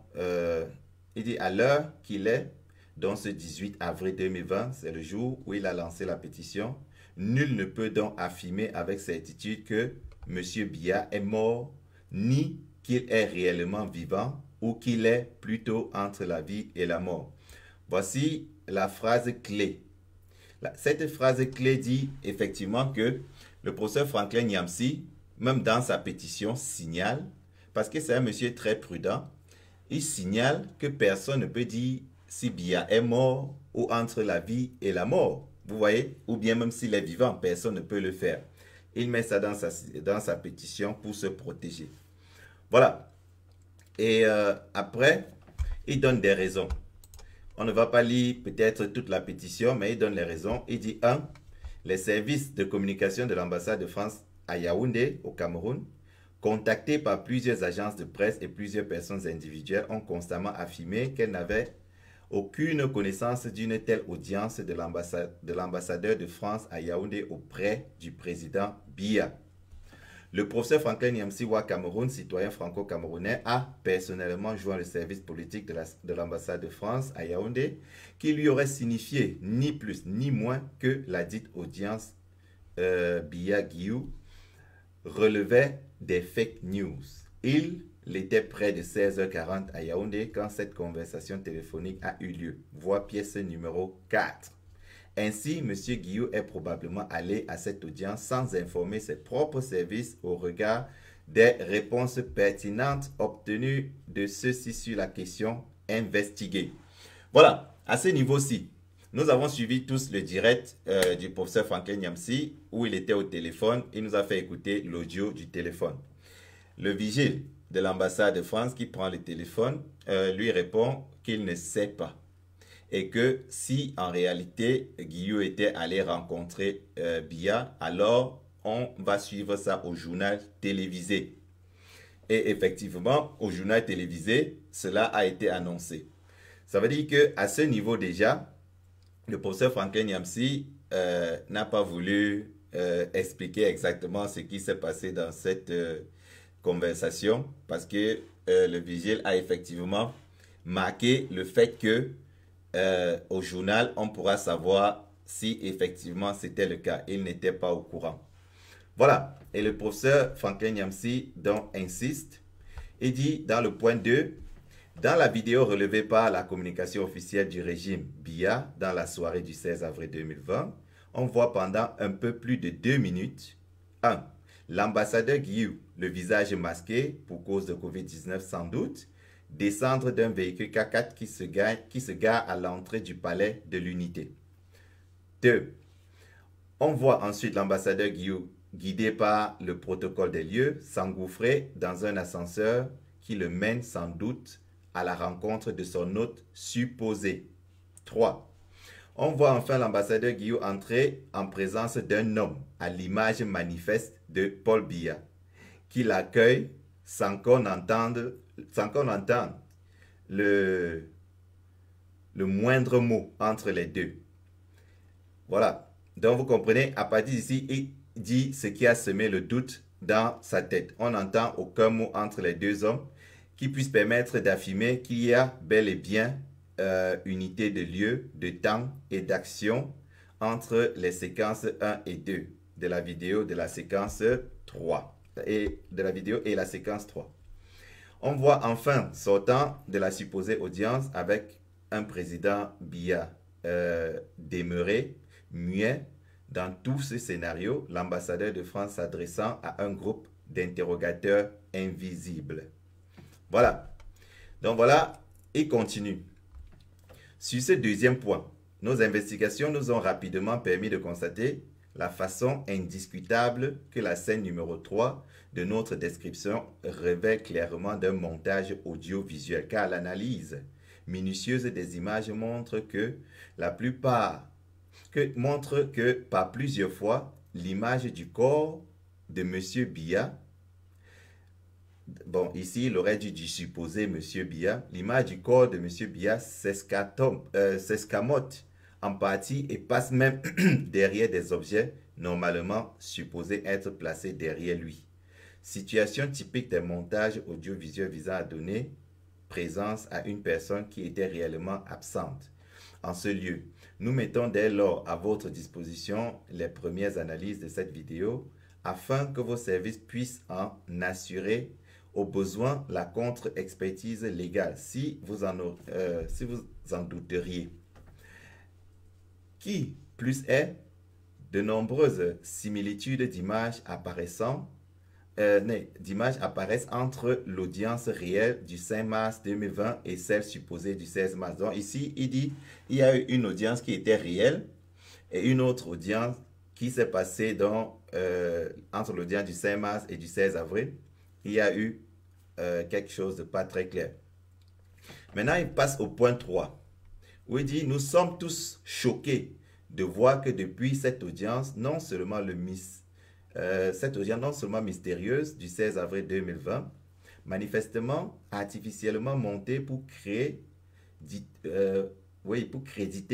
donc ce 18 avril 2020, c'est le jour où il a lancé la pétition, nul ne peut donc affirmer avec certitude que M. Biya est mort, ni qu'il est réellement vivant, ou qu'il est plutôt entre la vie et la mort. Voici la phrase clé. Cette phrase clé dit effectivement que le professeur Franklin Nyamsi, même dans sa pétition, signale, parce que c'est un monsieur très prudent, il signale que personne ne peut dire si Biya est mort ou entre la vie et la mort. Vous voyez? Ou bien même s'il est vivant, personne ne peut le faire. Il met ça dans sa pétition pour se protéger. Voilà. Et après, il donne des raisons. On ne va pas lire peut-être toute la pétition, mais il donne les raisons. Il dit 1. Les services de communication de l'ambassade de France à Yaoundé, au Cameroun, contactés par plusieurs agences de presse et plusieurs personnes individuelles, ont constamment affirmé qu'elles n'avaient aucune connaissance d'une telle audience de l'ambassadeur de France à Yaoundé auprès du président Biya. Le professeur Franklin Nyamsi Wa Cameroun, citoyen franco-camerounais, a personnellement joint le service politique de l'ambassade de France à Yaoundé, qui lui aurait signifié ni plus ni moins que la dite audience Biya-Guilloux relevait des fake news. Il était près de 16h40 à Yaoundé quand cette conversation téléphonique a eu lieu. Vois pièce numéro 4. Ainsi, M. Guilloux est probablement allé à cette audience sans informer ses propres services au regard des réponses pertinentes obtenues de ceux-ci sur la question investiguée. Voilà, à ce niveau-ci, nous avons suivi tous le direct du professeur Franklin Nyamsi où il était au téléphone. Il nous a fait écouter l'audio du téléphone. Le vigile de l'ambassade de France qui prend le téléphone lui répond qu'il ne sait pas. Et que si en réalité Guilloux était allé rencontrer Biya, alors on va suivre ça au journal télévisé. Et effectivement, au journal télévisé, cela a été annoncé. Ça veut dire qu'à ce niveau déjà, le professeur Franklin Nyamsi n'a pas voulu expliquer exactement ce qui s'est passé dans cette conversation parce que le vigile a effectivement marqué le fait que au journal, on pourra savoir si effectivement c'était le cas. Il n'était pas au courant. Voilà. Et le professeur Franklin Nyamsi donc insiste et dit dans le point 2, dans la vidéo relevée par la communication officielle du régime Biya dans la soirée du 16 avril 2020, on voit pendant un peu plus de 2 minutes 1. L'ambassadeur Guilloux, le visage masqué pour cause de Covid-19 sans doute, descendre d'un véhicule K4 qui se gare à l'entrée du palais de l'unité. 2. On voit ensuite l'ambassadeur Guilloux, guidé par le protocole des lieux, s'engouffrer dans un ascenseur qui le mène sans doute à la rencontre de son hôte supposé. 3. On voit enfin l'ambassadeur Guillou entrer en présence d'un homme à l'image manifeste de Paul Biya, qui l'accueille sans qu'on entende le moindre mot entre les deux. Voilà. Donc vous comprenez, à partir d'ici, il dit ce qui a semé le doute dans sa tête. On n'entend aucun mot entre les deux hommes qui puisse permettre d'affirmer qu'il y a bel et bien unité de lieu, de temps et d'action entre les séquences 1 et 2 de la vidéo de la séquence 3 et de la vidéo et la séquence 3. On voit enfin sortant de la supposée audience avec un président Biya demeuré, muet dans tout ce scénario, l'ambassadeur de France s'adressant à un groupe d'interrogateurs invisibles. Voilà. Donc voilà, il continue. Sur ce deuxième point, nos investigations nous ont rapidement permis de constater la façon indiscutable que la scène numéro 3 de notre description révèle clairement d'un montage audiovisuel, car l'analyse minutieuse des images montre que par plusieurs fois, l'image du corps de M. Biya, bon, ici, il aurait dû supposer M. Biya, l'image du corps de M. Biya s'escamote en partie et passe même derrière des objets normalement supposés être placés derrière lui. Situation typique des montages audiovisuels visant à donner présence à une personne qui était réellement absente en ce lieu. Nous mettons dès lors à votre disposition les premières analyses de cette vidéo afin que vos services puissent en assurer au besoin la contre-expertise légale si vous en douteriez. Qui plus est, de nombreuses similitudes d'images apparaissent entre l'audience réelle du 5 mars 2020 et celle supposée du 16 mars. Donc ici, il dit il y a eu une audience qui était réelle et une autre audience qui s'est passée entre l'audience du 5 mars et du 16 avril. Il y a eu quelque chose de pas très clair. Maintenant, il passe au point 3, où il dit « Nous sommes tous choqués de voir que depuis cette audience non seulement mystérieuse du 16 avril 2020, manifestement artificiellement montée pour créditer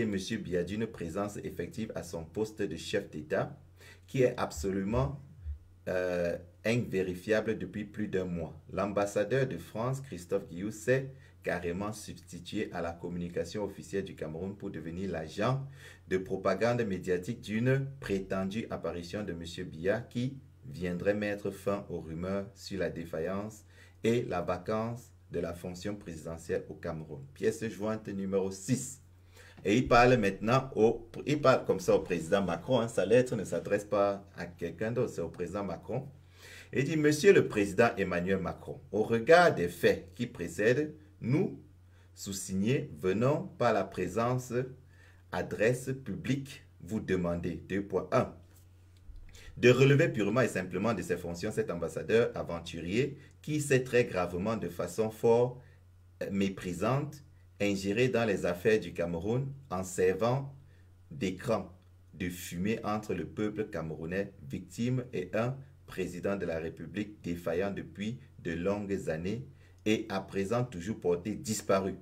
M. Biya d'une présence effective à son poste de chef d'État, qui est absolument invérifiable depuis plus d'un mois. L'ambassadeur de France, Christophe Guillou, s'est carrément substitué à la communication officielle du Cameroun pour devenir l'agent de propagande médiatique d'une prétendue apparition de M. Biya qui viendrait mettre fin aux rumeurs sur la défaillance et la vacance de la fonction présidentielle au Cameroun. Pièce jointe numéro 6. Et il parle maintenant il parle comme ça au président Macron. Hein. Sa lettre ne s'adresse pas à quelqu'un d'autre, c'est au président Macron. Il dit, Monsieur le Président Emmanuel Macron, au regard des faits qui précèdent, nous, sous-signés, venons par la présence, adresse publique, vous demander 2.1. De relever purement et simplement de ses fonctions cet ambassadeur aventurier qui s'est très gravement, de façon fort méprisante, ingéré dans les affaires du Cameroun en servant d'écran de fumée entre le peuple camerounais victime et un président de la République défaillant depuis de longues années et à présent toujours porté disparu.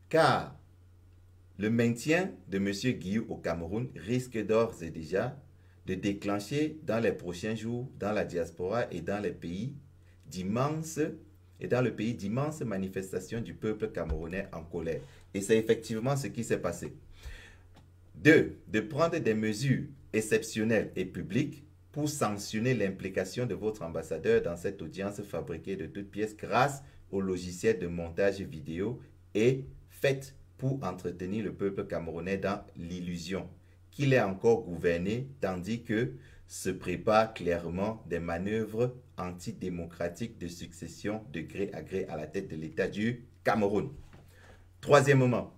Car le maintien de M. Guillou au Cameroun risque d'ores et déjà de déclencher dans les prochains jours dans la diaspora et dans le pays d'immenses manifestations du peuple camerounais en colère. Et c'est effectivement ce qui s'est passé. 2. De prendre des mesures exceptionnelles et publiques pour sanctionner l'implication de votre ambassadeur dans cette audience fabriquée de toutes pièces grâce au logiciel de montage vidéo et faite pour entretenir le peuple camerounais dans l'illusion qu'il est encore gouverné, tandis que se préparent clairement des manœuvres antidémocratiques de succession de gré à gré à la tête de l'État du Cameroun. Troisièmement,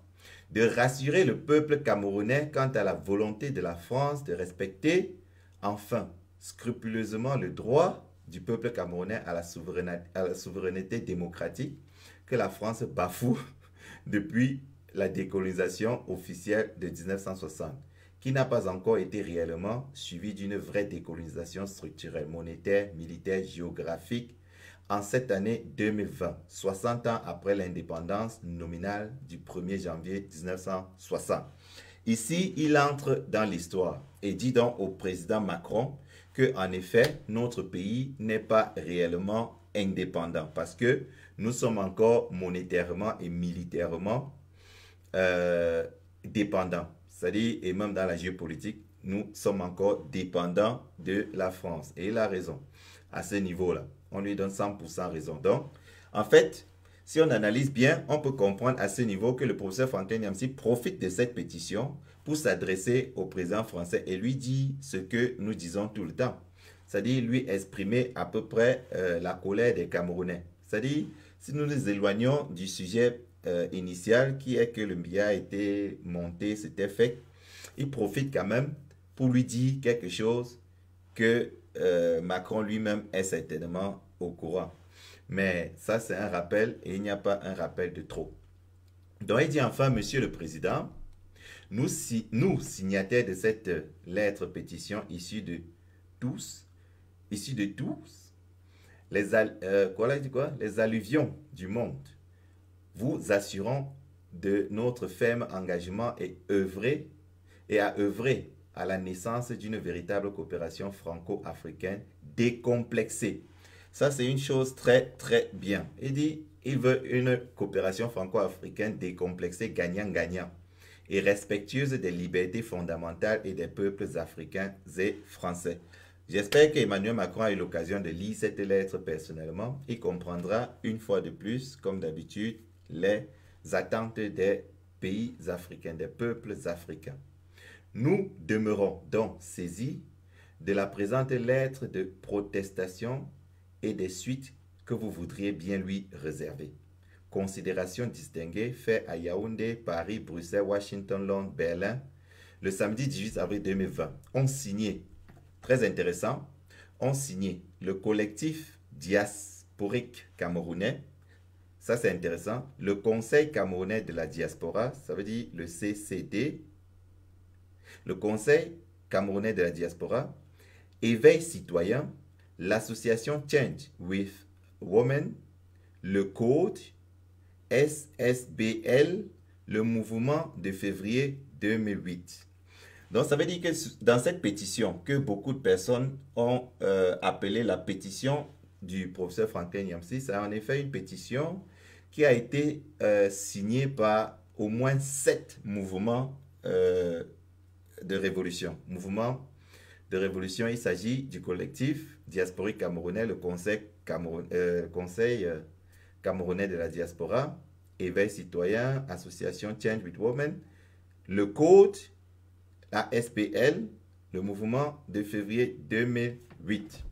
de rassurer le peuple camerounais quant à la volonté de la France de respecter enfin scrupuleusement le droit du peuple camerounais à la souveraineté démocratique que la France bafoue depuis la décolonisation officielle de 1960, qui n'a pas encore été réellement suivie d'une vraie décolonisation structurelle, monétaire, militaire, géographique, en cette année 2020, 60 ans après l'indépendance nominale du 1er janvier 1960. Ici, il entre dans l'histoire et dit donc au président Macron que, en effet, notre pays n'est pas réellement indépendant parce que nous sommes encore monétairement et militairement dépendants. C'est-à-dire, et même dans la géopolitique, nous sommes encore dépendants de la France. Et il a raison à ce niveau-là. On lui donne 100% raison. Donc, en fait, si on analyse bien, on peut comprendre à ce niveau que le professeur Franklin Nyamsi profite de cette pétition pour s'adresser au président français et lui dire ce que nous disons tout le temps. C'est-à-dire lui exprimer à peu près la colère des Camerounais. C'est-à-dire, si nous nous éloignons du sujet initial qui est que le MBIA a été monté, c'était fait, il profite quand même pour lui dire quelque chose que Macron lui-même est certainement au courant. Mais ça, c'est un rappel et il n'y a pas un rappel de trop. Donc, il dit enfin, Monsieur le Président, nous signataires de cette lettre pétition issue de tous, les alluvions du monde, vous assurons de notre ferme engagement et à œuvrer à la naissance d'une véritable coopération franco-africaine décomplexée. Ça, c'est une chose très, très bien. Il dit, il veut une coopération franco-africaine décomplexée, gagnant-gagnant, et respectueuse des libertés fondamentales et des peuples africains et français. J'espère qu'Emmanuel Macron a eu l'occasion de lire cette lettre personnellement. Il comprendra une fois de plus, comme d'habitude, les attentes des pays africains, des peuples africains. Nous demeurons donc saisis de la présente lettre de protestation et des suites que vous voudriez bien lui réserver. Considération distinguée faite à Yaoundé, Paris, Bruxelles, Washington, Londres, Berlin, le samedi 18 avril 2020. On signé, très intéressant, on signé le collectif diasporique camerounais. Ça, c'est intéressant. Le Conseil camerounais de la diaspora, ça veut dire le CCD. Le Conseil camerounais de la diaspora, Éveil citoyen, l'association Change with Women, le Code, SSBL, le mouvement de février 2008. Donc, ça veut dire que dans cette pétition, que beaucoup de personnes ont appelé la pétition du professeur Franklin Nyamsi, c'est en effet une pétition qui a été signée par au moins 7 mouvements de révolution. Mouvement de révolution, il s'agit du collectif diasporique camerounais, le Conseil camerounais de la diaspora, Éveil citoyen, Association Change with Women, le Code, la SPL, le mouvement de février 2008.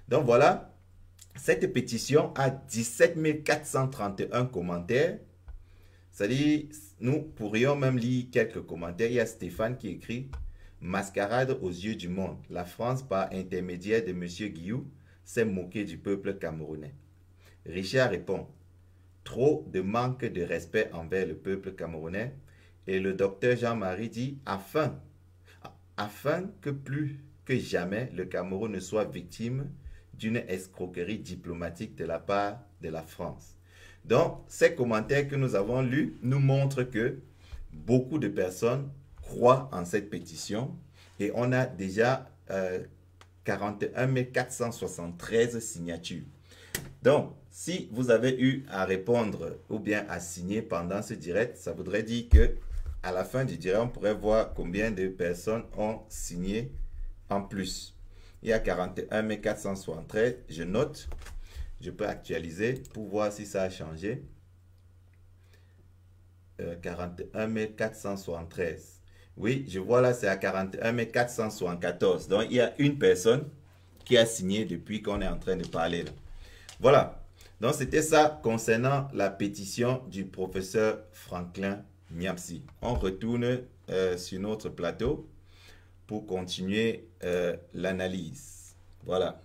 Donc voilà, cette pétition a 17 431 commentaires. C'est-à-dire, nous pourrions même lire quelques commentaires. Il y a Stéphane qui écrit « Mascarade aux yeux du monde. La France, par intermédiaire de M. Guillou, s'est moquée du peuple camerounais. » Richard répond « Trop de manque de respect envers le peuple camerounais. » Et le docteur Jean-Marie dit « Afin que plus que jamais le Cameroun ne soit victime d'une escroquerie diplomatique de la part de la France. » Donc, ces commentaires que nous avons lus nous montrent que beaucoup de personnes croient en cette pétition et on a déjà 41 473 signatures. Donc, si vous avez eu à répondre ou bien à signer pendant ce direct, ça voudrait dire que à la fin du direct, on pourrait voir combien de personnes ont signé en plus. Il y a 41 473, je note. Je peux actualiser pour voir si ça a changé. 41 473. Oui, je vois là, c'est à 41 474. Donc, il y a une personne qui a signé depuis qu'on est en train de parler là. Voilà. Donc, c'était ça concernant la pétition du professeur Franklin Nyamsi. On retourne sur notre plateau pour continuer l'analyse. Voilà.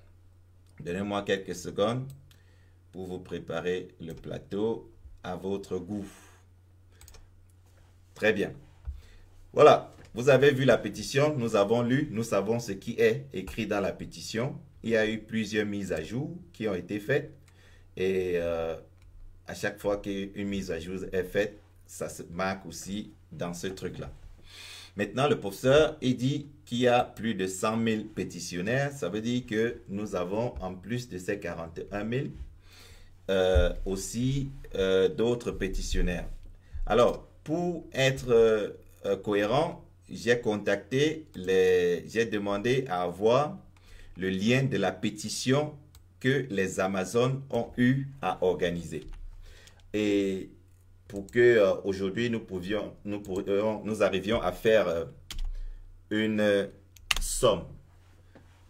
Donnez-moi quelques secondes pour vous préparer le plateau à votre goût. Très bien. Voilà, vous avez vu la pétition, nous avons lu, nous savons ce qui est écrit dans la pétition. Il y a eu plusieurs mises à jour qui ont été faites. Et à chaque fois qu'une mise à jour est faite, ça se marque aussi dans ce truc-là. Maintenant, le professeur, il dit qu'il y a plus de 100 000 pétitionnaires. Ça veut dire que nous avons, en plus de ces 41 000, aussi d'autres pétitionnaires. Alors, pour être cohérent, j'ai demandé à avoir le lien de la pétition que les Amazones ont eu à organiser. Et pour que aujourd'hui nous arrivions à faire une somme.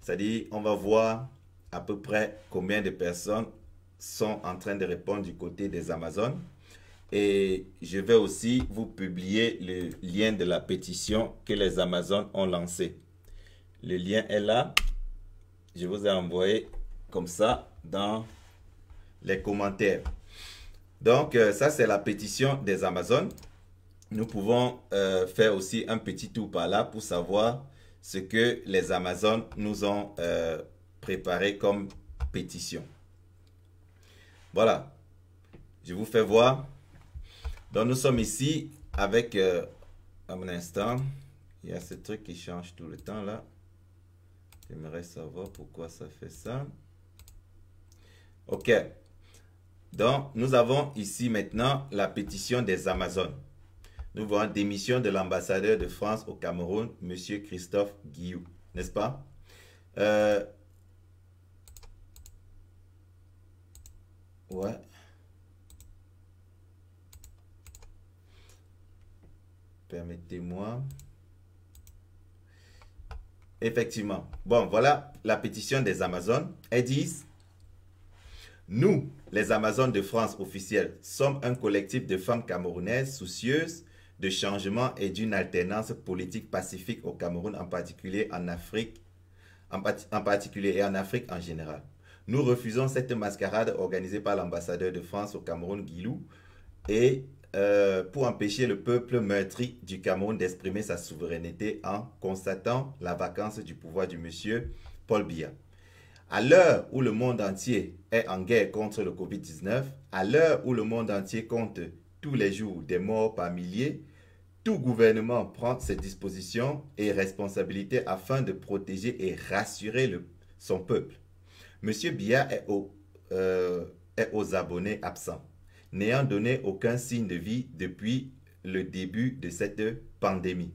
C'est-à-dire, on va voir à peu près combien de personnes sont en train de répondre du côté des Amazones. Et je vais aussi vous publier le lien de la pétition que les Amazones ont lancée. Le lien est là. Je vous ai envoyé comme ça dans les commentaires. Donc, ça, c'est la pétition des Amazones. Nous pouvons faire aussi un petit tour par là pour savoir ce que les Amazones nous ont préparé comme pétition. Voilà. Je vous fais voir. Donc, nous sommes ici avec, un instant, il y a ce truc qui change tout le temps là. J'aimerais savoir pourquoi ça fait ça. OK. Donc, nous avons ici maintenant la pétition des Amazones. Nous voyons démission de l'ambassadeur de France au Cameroun, M. Christophe Guillou, n'est-ce pas? Ouais. Permettez-moi. Effectivement. Bon, voilà la pétition des Amazones. Elles disent: nous, les Amazones de France officielles, sommes un collectif de femmes camerounaises soucieuses de changement et d'une alternance politique pacifique au Cameroun, en particulier en Afrique, et en Afrique en général. Nous refusons cette mascarade organisée par l'ambassadeur de France au Cameroun, Guillou, et pour empêcher le peuple meurtri du Cameroun d'exprimer sa souveraineté en constatant la vacance du pouvoir du monsieur Paul Biya. À l'heure où le monde entier est en guerre contre le Covid-19, à l'heure où le monde entier compte tous les jours des morts par milliers, tout gouvernement prend ses dispositions et responsabilités afin de protéger et rassurer son peuple. Monsieur Biya est aux abonnés absents, n'ayant donné aucun signe de vie depuis le début de cette pandémie.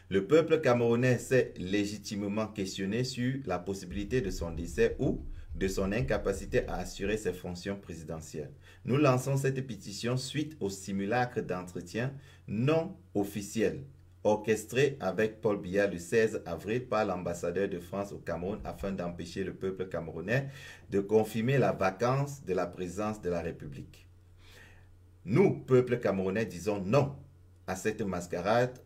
Le peuple camerounais s'est légitimement questionné sur la possibilité de son décès ou de son incapacité à assurer ses fonctions présidentielles. Nous lançons cette pétition suite au simulacre d'entretien non officiel orchestré avec Paul Biya le 16 avril par l'ambassadeur de France au Cameroun afin d'empêcher le peuple camerounais de confirmer la vacance de la présidence de la République. Nous, peuple camerounais, disons non à cette mascarade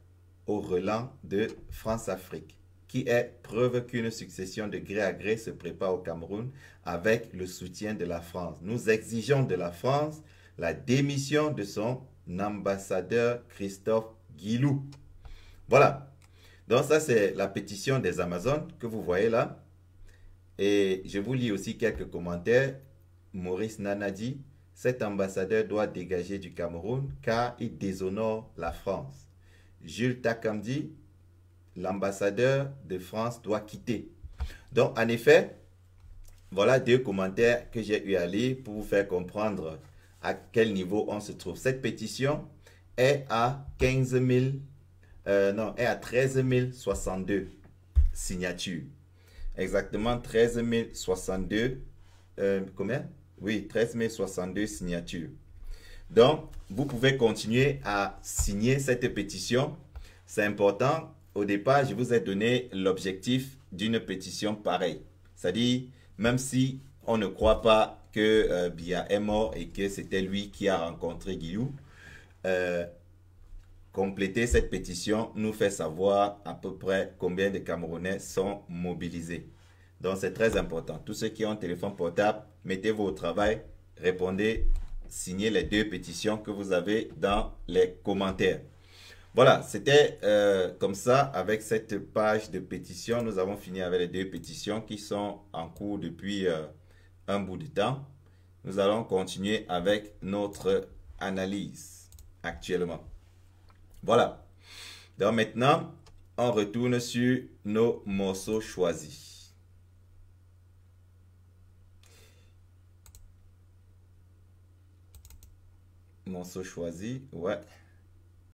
au relent de France-Afrique, qui est preuve qu'une succession de gré à gré se prépare au Cameroun avec le soutien de la France. Nous exigeons de la France la démission de son ambassadeur Christophe Guillou. Voilà. Donc ça, c'est la pétition des Amazones que vous voyez là. Et je vous lis aussi quelques commentaires. Maurice Nanadi: cet ambassadeur doit dégager du Cameroun car il déshonore la France. Jules Takamdi: l'ambassadeur de France doit quitter. Donc, en effet, voilà deux commentaires que j'ai eu à lire pour vous faire comprendre à quel niveau on se trouve. Cette pétition est à 13 062 signatures. Exactement 13 062. Combien? Oui, 13 062 signatures. Donc, vous pouvez continuer à signer cette pétition. C'est important. Au départ, je vous ai donné l'objectif d'une pétition pareille. C'est-à-dire, même si on ne croit pas que Biya est mort et que c'était lui qui a rencontré Guillou, compléter cette pétition nous fait savoir à peu près combien de Camerounais sont mobilisés. Donc, c'est très important. Tous ceux qui ont un téléphone portable, mettez-vous au travail, répondez, signez les 2 pétitions que vous avez dans les commentaires. Voilà, c'était comme ça, avec cette page de pétition, nous avons fini avec les 2 pétitions qui sont en cours depuis un bout de temps. Nous allons continuer avec notre analyse actuellement. Voilà. Donc maintenant, on retourne sur nos morceaux choisis. Morceaux choisis, ouais.